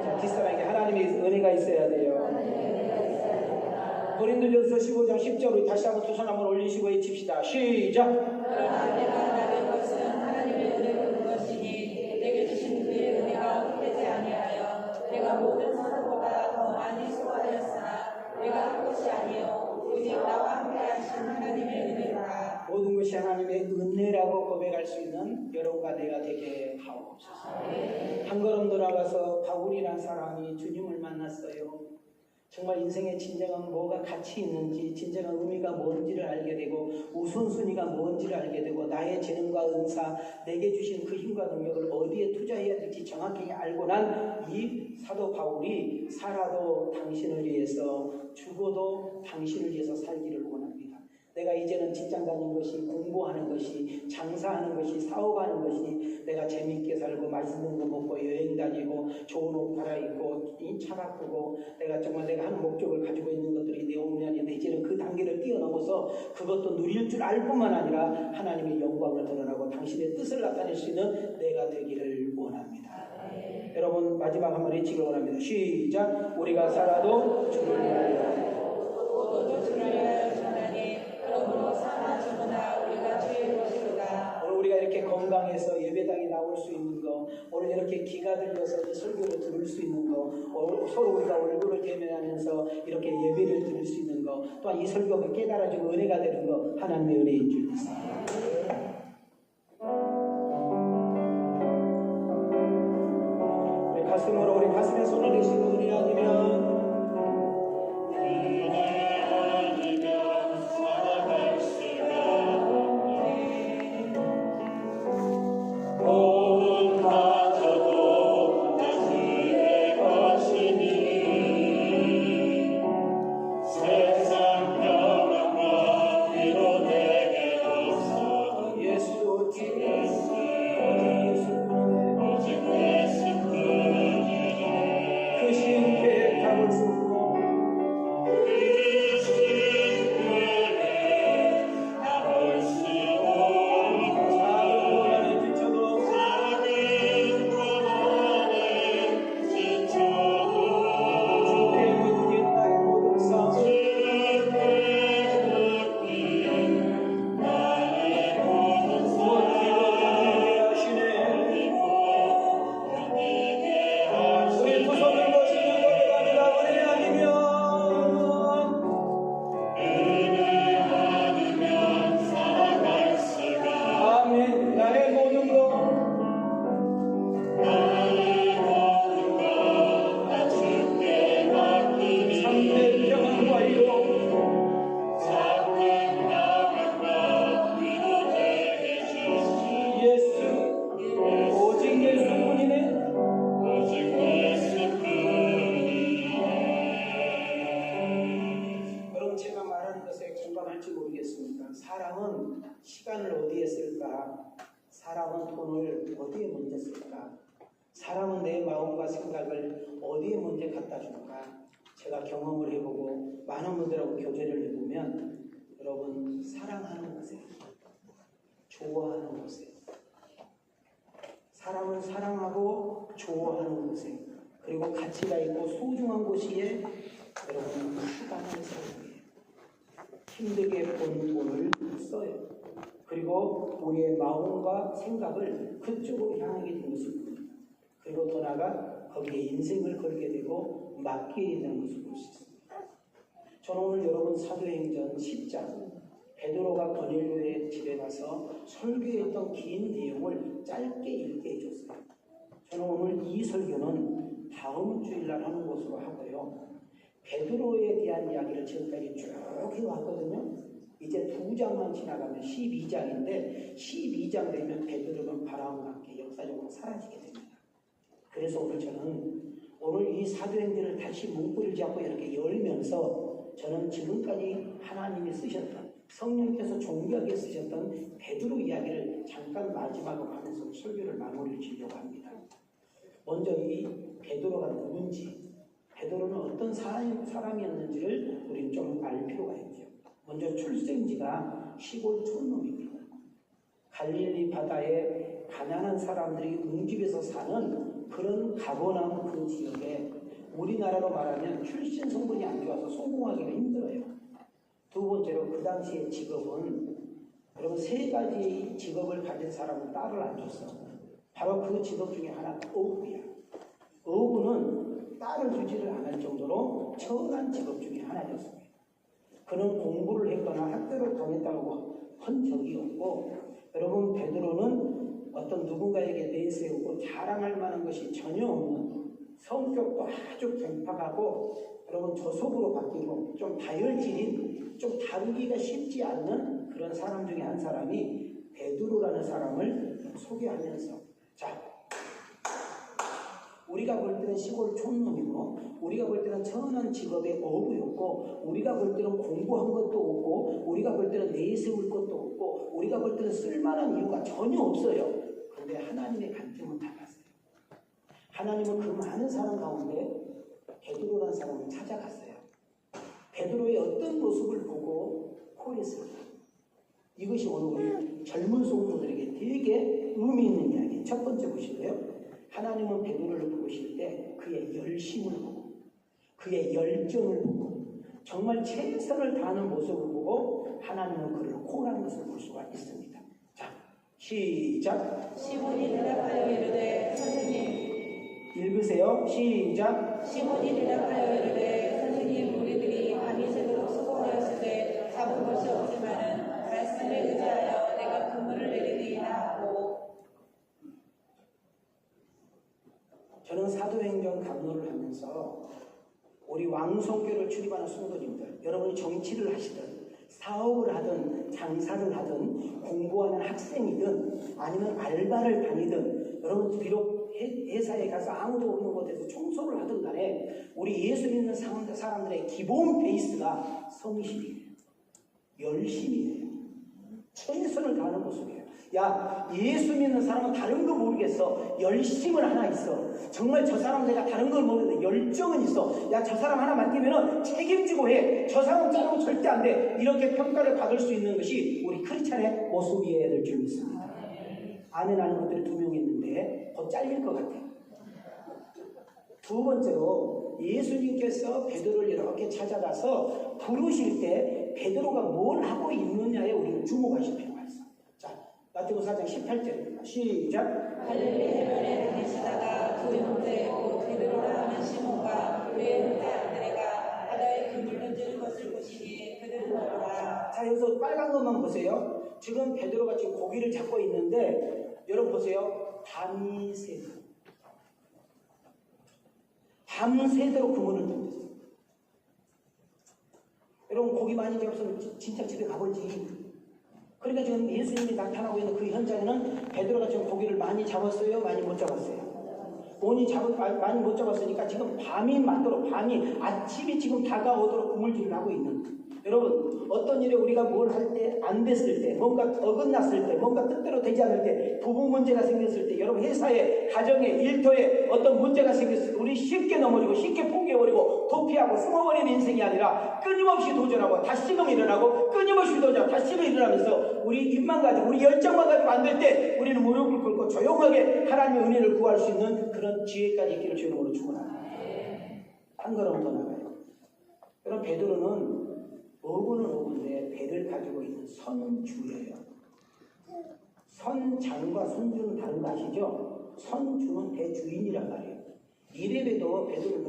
자, 뒷사람에게 하나님의 은혜가 있어야 돼요. 고린도전서 15장 10절로 다시 한번 두 손 한번 올리시고 외칩시다. 시작. 그러나 내가 나된 것은 하나님의 은혜로 된 것이니 내게 주신 그의 은혜가 헛되지 아니하여 내가 모든 사람보다 더 많이 수고하였으나 내가 한 것이 아니요 오직 나와 함께 하신 하나님의 은혜로라. 모든 것이 하나님의 은혜라고 고백할 수 있는 여러분과 내가 되게 하옵소서. 한 걸음 돌아가서 바울이라는 사람이 주님을 만났어요. 정말 인생의 진정한 뭐가 가치 있는지 진정한 의미가 뭔지를 알게 되고 우선순위가 뭔지를 알게 되고 나의 재능과 은사 내게 주신 그 힘과 능력을 어디에 투자해야 될지 정확히 알고 난 이 사도 바울이 살아도 당신을 위해서 죽어도 당신을 위해서 살기를 원합니다. 내가 이제는 직장 다니는 것이 공부하는 것이 장사하는 것이 사업하는 것이 내가 재미있게 살고 맛있는 거 먹고 여행 다니고 좋은 옷 갈아입고 차 바꾸고 내가 정말 내가 하는 목적을 가지고 있는 것들이 내 오문이 아닌데 이제는 그 단계를 뛰어넘어서 그것도 누릴 줄 알 뿐만 아니라 하나님의 영광을 드러나고 당신의 뜻을 나타낼 수 있는 내가 되기를 원합니다. 여러분 마지막 한번 외치기를 원합니다. 시작. 우리가 살아도 주를 위하여 오도도 주를 위하여 전하니 그러므로 사나 죽으나 우리가 주의 것이로다. 오늘 우리가 이렇게 건강해서 예배당에 나올 수 있는 거, 오늘 이렇게 기가 들려서 이 설교를 들을 수 있는 거, 서로 우리가 얼굴을 대면하면서 이렇게 예배를 들을 수 있는 거, 또한 이 설교가 깨달아지고 은혜가 되는 거 하나님의 은혜인 줄 믿습니다. 우리 가슴으로 우리 가슴에 손을 내시고 은혜 아니면 살아갈 수 사람은 시간을 어디에 쓸까? 사람은 돈을 어디에 먼저 쓸까? 사람은 내 마음과 생각을 어디에 먼저 갖다 줄까? 제가 경험을 해보고 많은 분들하고 교제를 해보면 여러분 사랑하는 곳에, 좋아하는 곳에, 사람은 사랑하고 좋아하는 곳에, 그리고 가치가 있고 소중한 곳이에 여러분 시간을 써요. 힘들게 번 돈을 써요. 그리고 우리의 마음과 생각을 그쪽으로 향하게 되는 것입니다. 그리고 더 나아가 거기에 인생을 걸게 되고 맡기게 되는 것을 볼 수 있습니다. 저는 오늘 여러분 사도행전 10장 베드로가 고넬료의 집에 가서 설교했던 긴 내용을 짧게 읽게 해줬어요. 저는 오늘 이 설교는 다음 주일날 하는 것으로 하고요. 베드로에 대한 이야기를 지금까지 쭉 해왔거든요. 이제 2장만 지나가면 12장인데 12장 되면 베드로는 바라온과 함께 역사적으로 사라지게 됩니다. 그래서 오늘 저는 오늘 이 사도행전을 다시 문구를 잡고 이렇게 열면서 저는 지금까지 하나님이 쓰셨던 성령께서 존귀하게 쓰셨던 베드로 이야기를 잠깐 마지막으로 하면서 설교를 마무리를 지려고 합니다. 먼저 이 베드로가 누군지, 베드로는 어떤 사람이었는지를 우리는 좀 알 필요가 있죠. 먼저 출생지가 시골 촌놈입니다. 갈릴리 바다에 가난한 사람들이 웅집에서 사는 그런 가보나무 그 지역에 우리나라로 말하면 출신 성분이 안 좋아서 성공하기가 힘들어요. 두 번째로 그 당시의 직업은 여러분 3가지 직업을 가진 사람은 딸을 안 줬어. 바로 그 직업 중에 하나가 어부야. 어부는 딸을 주지를 않을 정도로 천한 직업 중에 하나였습니다. 그는 공부를 했거나 학교를 다녔다고 한 적이 없고, 여러분 베드로는 어떤 누군가에게 내세우고 자랑할 만한 것이 전혀 없는, 성격도 아주 강팍하고 여러분 저속으로 바뀌고 좀 다혈질인, 좀 다루기가 쉽지 않는 그런 사람 중에 한 사람이 베드로라는 사람을 소개하면서, 자, 우리가 볼 때는 시골 촌놈이고, 우리가 볼 때는 천한 직업의 어부였고, 우리가 볼 때는 공부한 것도 없고, 우리가 볼 때는 내세울 것도 없고, 우리가 볼 때는 쓸만한 이유가 전혀 없어요. 그런데 하나님의 관점은 달랐어요. 하나님은 그 많은 사람 가운데 베드로라는 사람을 찾아갔어요. 베드로의 어떤 모습을 보고 콜했을까? 이것이 오늘 우리 젊은 성도들에게 되게 의미 있는 이야기. 첫 번째 보실래요? 하나님은 베드로를 보실 때 그의 열심을 보고 그의 열정을 보고 정말 최선을 다하는 모습을 보고 하나님은 그를 콜한 것을 볼 수가 있습니다. 자, 시작. 시몬이 대답하여 이르되 선생님. 읽으세요. 시작. 시몬이 대답하여 이르되 선생님, 우리들이 밤이 새도록 수고하였을 때 잡은 것이 없지만은 말씀에 의지하여 내가 그물을 내리리이다 하고. 저는 사도행전 강론을 하면서 우리 왕성교를 출입하는 성도님들, 여러분이 정치를 하시든 사업을 하든 장사를 하든 공부하는 학생이든 아니면 알바를 다니든, 여러분 비록 회사에 가서 아무도 없는 곳에서 청소를 하든 간에 우리 예수 믿는 사람들의 기본 베이스가 성실이에요. 열심이에요. 최선을 다하는 모습이에요. 야, 예수 믿는 사람은 다른 거 모르겠어. 열심은 하나 있어. 정말 저 사람 내가 다른 걸 모르는데 열정은 있어. 야, 저 사람 하나 맡기면 책임지고 해. 저 사람 자르고 절대 안 돼. 이렇게 평가를 받을 수 있는 것이 우리 크리스찬의 모습이어야 될 줄 믿습니다. 아내 낳는 것들이 2명 있는데 더 잘릴 것 같아. 두 번째로 예수님께서 베드로를 이렇게 찾아가서 부르실 때 베드로가 뭘 하고 있느냐에 우리는 주목하실 필요가 있어. 자, 마태복음 4장 18절입니다. 시작. 갈릴리 해변에 다니시다가 두 형제 곧 베드로라 하는 시몬과 그의 형제 안드레가 바다에 그물 던지는 것을 보시니 그들은 놀라. 자, 여기서 빨간 것만 보세요. 지금 베드로가 지금 고기를 잡고 있는데 여러분 보세요. 밤이 새도록 밤새도록 그물을 던졌어요. 여러분 고기 많이 잡으면 진짜 집에 가볼지. 그러니까 지금 예수님이 나타나고 있는 그 현장에는 베드로가 지금 고기를 많이 잡았어요? 많이 못 잡았어요? 본이 많이 못 잡았으니까 지금 밤이 맞도록 아침이 지금 다가오도록 구물질을 하고 있는 여러분 어떤 일에 우리가 뭘 할 때 안 됐을 때 뭔가 어긋났을 때 뭔가 뜻대로 되지 않을 때 부부 문제가 생겼을 때 여러분 회사에 가정에 일터에 어떤 문제가 생겼을 때 우리 쉽게 넘어지고 쉽게 포기해버리고 도피하고 숨어버리는 인생이 아니라 끊임없이 도전하고 다시금 일어나고 끊임없이 도전하고 다시금 일어나면서 우리 입만 가지고 우리 열정만 가지고 안 될 때 우리는 무릎을 꿇고 조용하게 하나님의 은혜를 구할 수 있는 그런 지혜까지 있기를 주의 이름으로 축원합니다. 한 걸음 더 나가요. 그럼 베드로는 어구는 어구인데 배를 가지고 있는 선주예요. 선장과 선주는 다른 거 아시죠? 선주는 배 주인이란 말이에요. 이래봬도 베드로는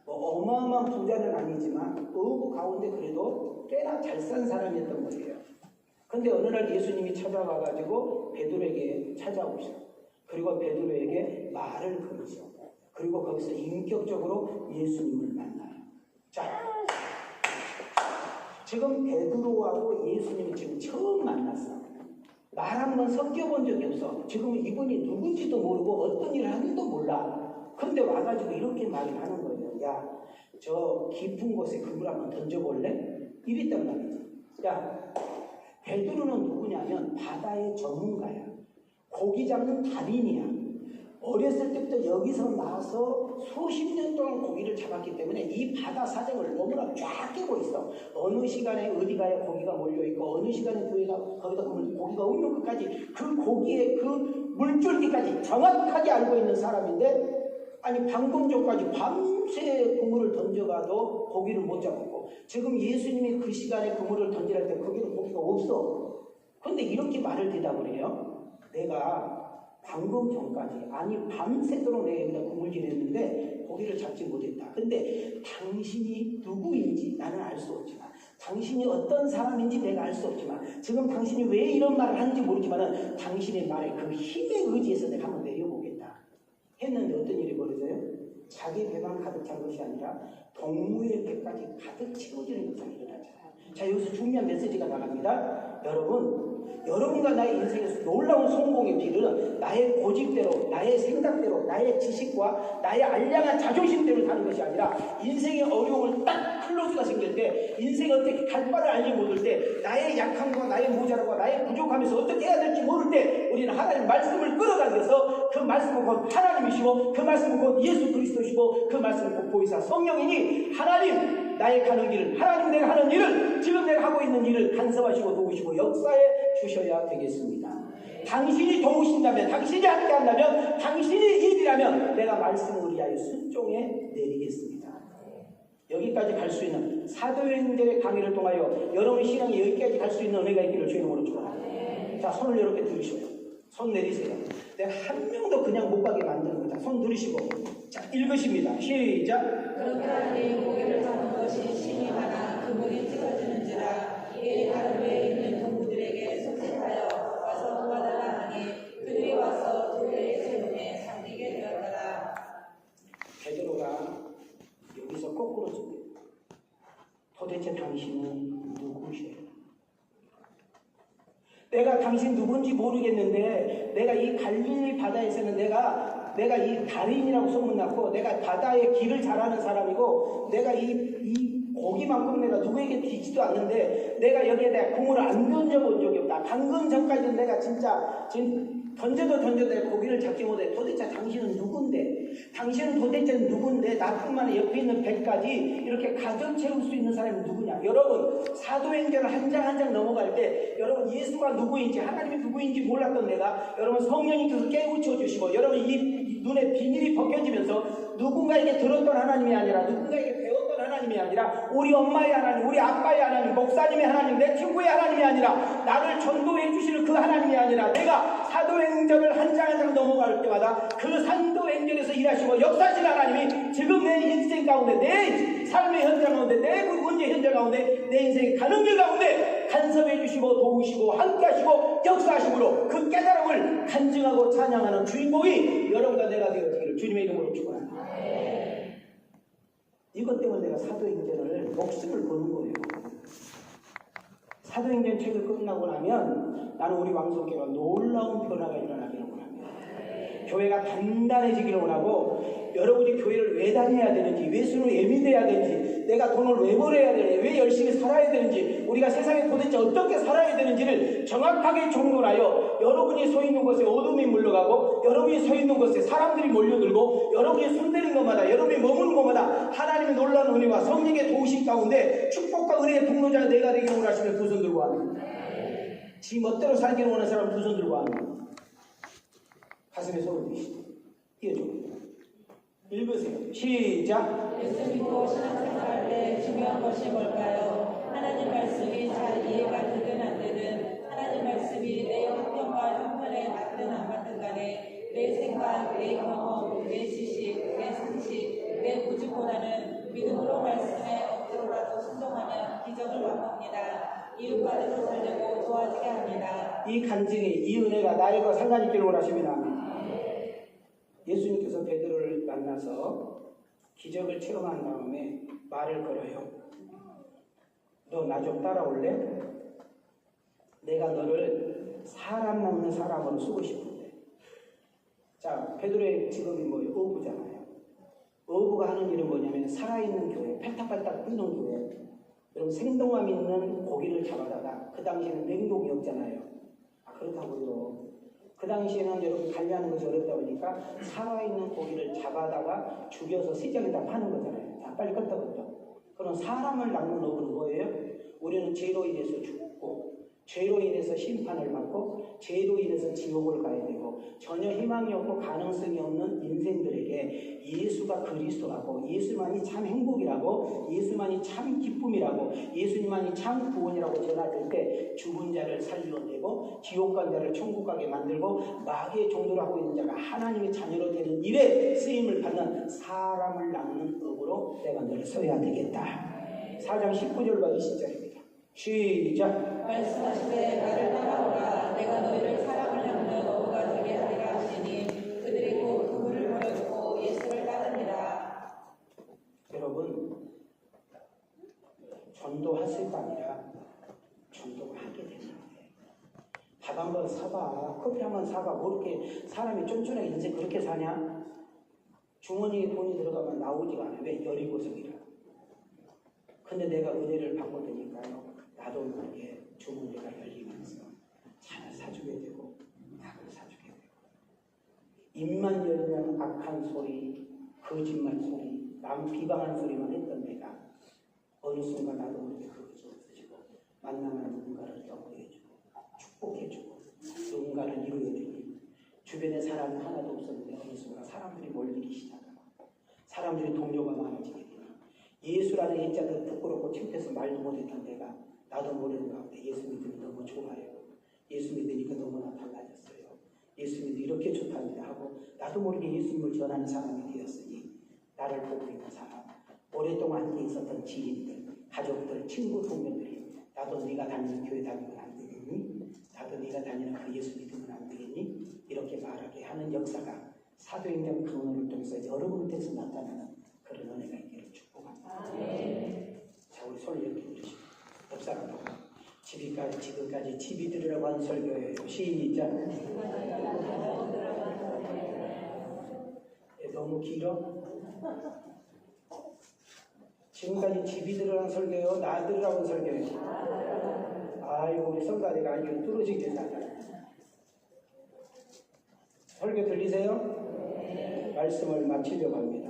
뭐 어마어마한 부자는 아니지만 어구 가운데 그래도 꽤나 잘 산 사람이었던 거예요. 근데 어느 날 예수님이 찾아와가지고 베드로에게 찾아오셔. 그리고 베드로에게 말을 걸으셔. 그리고 거기서 인격적으로 예수님을 만나요. 자, 지금 베드로하고 예수님이 지금 처음 만났어. 말 한번 섞여본 적이 없어. 지금 이분이 누군지도 모르고 어떤 일을 하는지도 몰라. 근데 와가지고 이렇게 말을 하는 거예요. 야, 저 깊은 곳에 그물 한번 던져볼래? 이랬단 말이지. 야, 베드로는 누구냐면 바다의 전문가야. 고기 잡는 달인이야. 어렸을 때부터 여기서 나와서 수십 년 동안 고기를 잡았기 때문에 이 바다 사정을 너무나 쫙 깨고 있어. 어느 시간에 어디가에 고기가 몰려있고 어느 시간에 거기다 고기가 없는 것까지 그 고기의 그 물줄기까지 정확하게 알고 있는 사람인데 아니 방금 전까지 밤새 그물을 던져가도 고기를 못 잡았고 지금 예수님이 그 시간에 그물을 던지랄 때 거기는 고기가 없어. 근데 이렇게 말을 대답을 해요. 내가 방금 전까지 아니 밤새도록 내가 여기다 그물질했는데 고기를 잡지 못했다. 근데 당신이 누구인지 나는 알 수 없지만 당신이 어떤 사람인지 내가 알 수 없지만 지금 당신이 왜 이런 말을 하는지 모르지만 당신의 말에 그 힘에 의지해서 내가 한번 내려보겠다 했는데 어떤 일이 벌어져요? 자기 배만 가득 찬 것이 아니라 동무의 배까지 가득 채워지는 것이 일어나잖아요. 자, 여기서 중요한 메시지가 나갑니다. 여러분과 나의 인생에서 놀라운 성공의 길은 나의 고집대로, 나의 생각대로, 나의 지식과 나의 알량한 자존심대로 사는 것이 아니라 인생의 어려움을 딱 클로즈가 생길 때, 인생이 어떻게 갈 바를 알지 못할 때, 나의 약함과 나의 모자람과 나의 부족함에서 어떻게 해야 될지 모를 때 우리는 하나님 말씀을 끌어당겨서 그 말씀은 곧 하나님이시고 그 말씀은 곧 예수 그리스도시고 그 말씀은 곧 보이사 성령이니 하나님 나의 가는 길을 하나님 내가 하는 일을 지금 내가 하고 있는 일을 간섭하시고 도우시고 역사에 주셔야 되겠습니다. 당신이 도우신다면 당신이 함께 한다면 당신이 일이라면 내가 말씀을 위하여 순종해 내리겠습니다. 여기까지 갈 수 있는 사도행전의 강의를 통하여 여러분의 신앙이 여기까지 갈 수 있는 은혜가 있기를 주의 이름으로 축원합니다. 자, 손을 이렇게 들으시고 손 내리세요. 내가 한 명도 그냥 못 가게 만드는 거다. 손 들으시고 자, 읽으십니다. 시작. 그렇게 하니 고기를 잡은 것이 심히 많아 그물이 찢어지는지라 이에 다른 배에 있는 동무들에게 소식하여 와서 도와달라 하니 그들이 와서 두 배의 세움에 잠기게 되었더라. 베드로가 여기서 거꾸로 줍니다. 도대체 당신은 누구시에요? 내가 당신 누군지 모르겠는데 내가 이 갈릴리 바다에서는 내가 이 달인이라고 소문났고 내가 바다의 길을 잘 아는 사람이고 내가 이 고기만큼 내가 누구에게 뒤지도 않는데 내가 여기에 내가 그물을 안 던져본 적이 없다. 방금 전까지는 내가 진짜 던져도 내가 고기를 잡지 못해. 도대체 당신은 누군데? 당신은 도대체 누군데 나뿐만 아니라 옆에 있는 배까지 이렇게 가득 채울 수 있는 사람이 누구냐? 여러분 사도행전을 한 장 한 장 넘어갈 때 여러분 예수가 누구인지 하나님이 누구인지 몰랐던 내가 여러분 성령님께서 깨우쳐 주시고 여러분 이 눈에 비밀이 벗겨지면서 누군가에게 들었던 하나님이 아니라 누군가에게 배웠던 하나님이 아니라 우리 엄마의 하나님, 우리 아빠의 하나님, 목사님의 하나님, 내 친구의 하나님이 아니라 나를 전도해 주시는 그 하나님이 아니라 내가 사도행전을 한 장 한 장 넘어갈 때마다 그 사도행전에서 일하시고 역사하시는 하나님이 지금 내 인생 가운데 내 삶의 현장 가운데 내 문제 현장 가운데 내 인생의 가는 길 가운데 간섭해 주시고 도우시고 함께 하시고 역사하심으로 그 깨달음을 간증하고 찬양하는 주인공이 여러분과 내가 되어지기를 주님의 이름으로 축원합니다. 이것 때문에 내가 사도행전을 목숨을 거는 거예요. 사도행전 책을 끝나고 나면 나는 우리 왕성교회가 놀라운 변화가 일어나기를 원합니다. 교회가 단단해지기를 원하고, 여러분이 교회를 왜 다녀야 되는지, 왜 수로 예민돼야 되는지, 내가 돈을 왜 벌어야 되는지, 왜 열심히 살아야 되는지, 우리가 세상에 도대체 어떻게 살아야 되는지를 정확하게 종론하여 여러분이 서 있는 곳에 어둠이 물러가고, 여러분이 서 있는 곳에 사람들이 몰려들고, 여러분이 손대는 것마다, 여러분이 머무는 곳마다 하나님의 놀라운 은혜와 성령의 도우심 가운데 축복과 은혜의 동로자가 내가 되기를 원하시면 두 손 들고 합니다. 지 멋대로 살기를 원하는 사람 두 손 들고 합니다. 가슴에 손을 대시죠. 띄워줘. 읽으세요. 시작. 예수 믿고 신앙생활할 때 중요한 것이 뭘까요? 하나님 말씀이 잘 이해가 되든 안 되든, 하나님 말씀이 내 환경과 형편에 맞든 안 맞든 간에 내 생각, 내 경험, 내 지식, 내 상식, 내 고집보다는 믿음으로 말씀에 억지로라도 순종하면 기적을 맛봅니다. 이웃과도 살려고 도와주게 합니다. 이 간증이, 이 은혜가 나에게 상관 있기를 원하십니다. 예수님께서 베드로를 만나서 기적을 체험한 다음에 말을 걸어요. 너 나 좀 따라올래? 내가 너를 사람 남는 사람으로 쓰고 싶은데. 자, 베드로의 직업이 뭐예요? 어부잖아요. 어부가 하는 일은 뭐냐면 살아있는 교회, 팔딱팔딱 뛰는 교회. 여러분 생동감 있는 고기를 잡아다가, 그 당시에는 냉동이 없잖아요. 그렇다고요. 그 당시에는 여러분 관리하는 것이 어렵다 보니까 살아있는 고기를 잡아다가 죽여서 시장에다 파는 거잖아요. 자, 빨리 껐다 그죠? 그럼 사람을 낚는 어부는 뭐예요? 우리는 죄로 인해서 죽고, 죄로 인해서 심판을 받고, 죄로 인해서 지옥을 가야 되고, 전혀 희망이 없고 가능성이 없는 인생들에게 예수가 그리스도라고, 예수만이 참 행복이라고, 예수만이 참 기쁨이라고, 예수님만이 참 구원이라고 전할 때 죽은 자를 살려내고, 지옥 간 자를 천국 가게 만들고, 마귀의 종로를 하고 있는 자가 하나님의 자녀로 되는 일에 쓰임을 받는 사람을 낚는 업으로 내가 너를 써야 되겠다. 4장 19절 과 20절입니다. 시작. 말씀하시되 나를 따라오라. 내가 너희를 사람을 낚는 어부가 되게 하리라 하시니 그들이 곧 그물을 버려두고 예수를 따릅니다. 여러분, 전도하실 거 아니라 전도를 하게 되는데, 밥 한 번 사봐, 커피 한 번 사봐. 뭐 이렇게 사람이 쫀쫀하게 인생 그렇게 사냐? 주머니에 돈이 들어가면 나오지가 않아요. 왜? 열이고성이라. 근데 내가 은혜를 받고 되니까요, 나도 모르게 주머니가 열리면서 차를 사주게 되고, 밥을 사주게 되고, 입만 열면 악한 소리, 거짓말 소리, 남 비방한 소리만 했던 내가 어느 순간 나도 모르게 그것이 없어지고, 만나면 누군가를 격려해주고 축복해주고 누군가를 이루어주니, 주변에 사람이 하나도 없었는데 어느 순간 사람들이 몰리기 시작하고, 사람들이 동료가 많아지게 되니, 예수라는 인자는 부끄럽고 창피해서 말도 못했던 내가 나도 모르는 가운데 예수 믿으면 너무 좋아요. 예수 믿으니까 너무나 달라졌어요. 예수 믿으면 이렇게 좋답니다 하고 나도 모르게 예수님을 전하는 사람이 되었으니, 나를 보고 있는 사람, 오랫동안 함께 있었던 지인들, 가족들, 친구, 동료들이 나도 네가 다니는 교회 다니면 안 되겠니? 나도 네가 다니는 그 예수 믿으면 안 되겠니? 이렇게 말하게 하는 역사가 사도행전 강론을 통해서 여러분께서 나타나는 그런 은혜가 있기를 축복합니다. 자, 우리 손을 이렇게 들으시고 옆 사람 보고 지금까지 집이 들으라고 하는 설교예요. 시작. 너무 길어? 지금까지 집이 들으라는 설교예요? 나 들으라고 설교예요? 아이고, 우리 성가대가 아주 뚫어지게 살아요. 설교 들리세요? 말씀을 마치려고 합니다.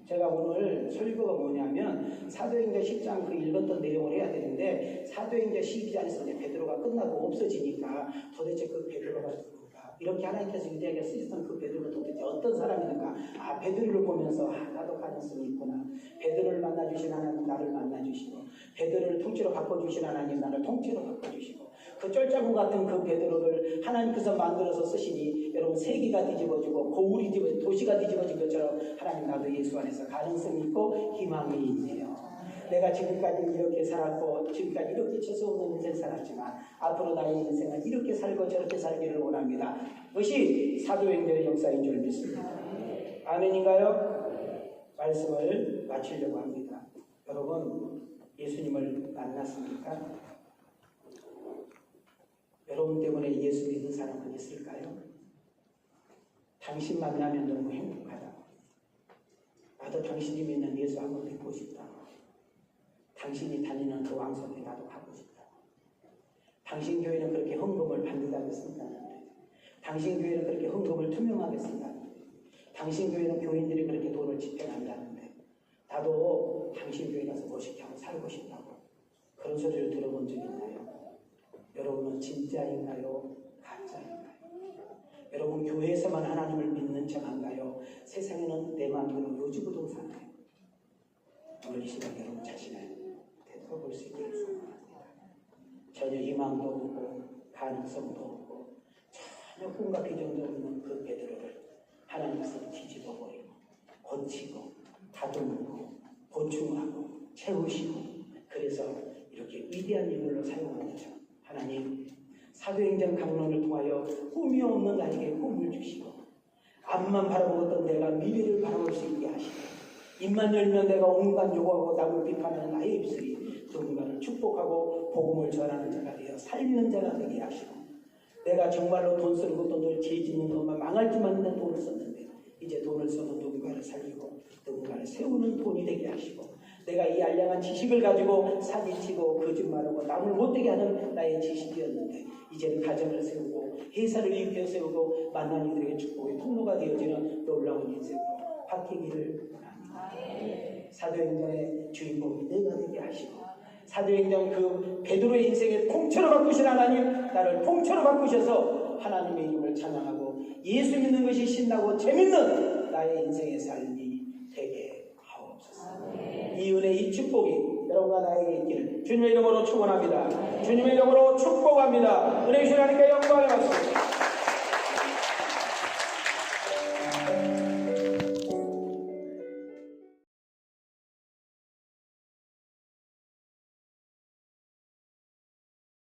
제가 오늘 설교가 뭐냐면 사도행전 10장 그 읽었던 내용을 해야 되는데, 사도행전 12장에서 베드로가 끝나고 없어지니까 도대체 그 베드로가 누구가, 이렇게 하나님께서 유대하게 쓰셨던 그 베드로가 도대체 어떤 사람이는가. 베드로를 보면서 나도 가능성이 있구나. 베드로를 만나주신 하나님 나를 만나주시고, 베드로를 통째로 바꿔주신 하나님 나를 통째로 바꿔주시고, 그 쫄짜구 같은 그 베드로를 하나님께서 만들어서 쓰시니, 여러분 세계가 뒤집어지고 고울이 뒤집어지고 도시가 뒤집어진 것처럼 하나님 나도 예수 안에서 가능성이 있고 희망이 있네요. 내가 지금까지 이렇게 살았고, 지금까지 이렇게 재수없는 인생 살았지만 앞으로 나의 인생은 이렇게 살고 저렇게 살기를 원합니다. 그것이 사도행전의 역사인 줄 믿습니다. 아멘인가요? 말씀을 마치려고 합니다. 여러분, 예수님을 만났습니까? 여러분 때문에 예수 믿는 사람은 있을까요? 당신 만나면 너무 행복하다. 나도 당신이 믿는 예수 한번 뵙고 싶다. 당신이 다니는 그 왕성에 나도 가고 싶다. 당신 교회는 그렇게 헌금을 받는다고 생각하는데, 당신 교회는 그렇게 헌금을 투명하게 생각하는데, 당신 교회는 교인들이 그렇게 돈을 집행한다는데, 나도 당신 교회 가서 멋있게 하고 살고 싶다고 그런 소리를 들어본 적이 있나요? 여러분은 진짜인가요? 가짜인가요? 여러분 교회에서만 하나님을 믿는 척한가요? 세상에는 내 마음대로 요지부동산가요? 오늘 이 시간 여러분 자신을 되돌아볼 수 있게 소원합니다. 전혀 희망도 없고 가능성도 없고 전혀 꿈과 비전도 없는 그 베드로를 하나님께서 뒤집어 버리고 고치고 다듬고 보충하고 채우시고, 그래서 이렇게 위대한 인물로 사용한 거죠. 하나님, 사도행전 강론을 통하여 꿈이 없는 나에게 꿈을 주시고, 앞만 바라보던 내가 미래를 바라볼 수 있게 하시고, 입만 열면 내가 온갖 욕하고 남을 비판하는 나의 입술이 누군가를 축복하고 복음을 전하는 자가 되어 살리는 자가 되게 하시고, 내가 정말로 돈 쓰는 것도 늘 죄 짓는 것만 망할 줄만 있는 돈을 썼는데 이제 돈을 써서 누군가를 살리고 누군가를 세우는 돈이 되게 하시고, 내가 이 알량한 지식을 가지고 사기치고 거짓말하고 남을 못되게 하는 나의 지식이었는데 이제는 가정을 세우고 회사를 일으켜 세우고 만난 이들에게 축복의 통로가 되어지는 놀라운 인생으로 바뀌기를 원합니다. 사도행전의 주인공이 내가 되게 하시고, 사도행전 그 베드로의 인생을 통째로 바꾸신 하나님, 나를 통째로 바꾸셔서 하나님의 이름을 찬양하고 예수 믿는 것이 신나고 재밌는 나의 인생의 삶이 되게 하옵소서. 이 은혜, 이 축복이 여러분과 나에게 있기를 주님의 이름으로 축원합니다. 주님의 이름으로 축복합니다. 은혜 주신 하나님께 영광을 받습니다.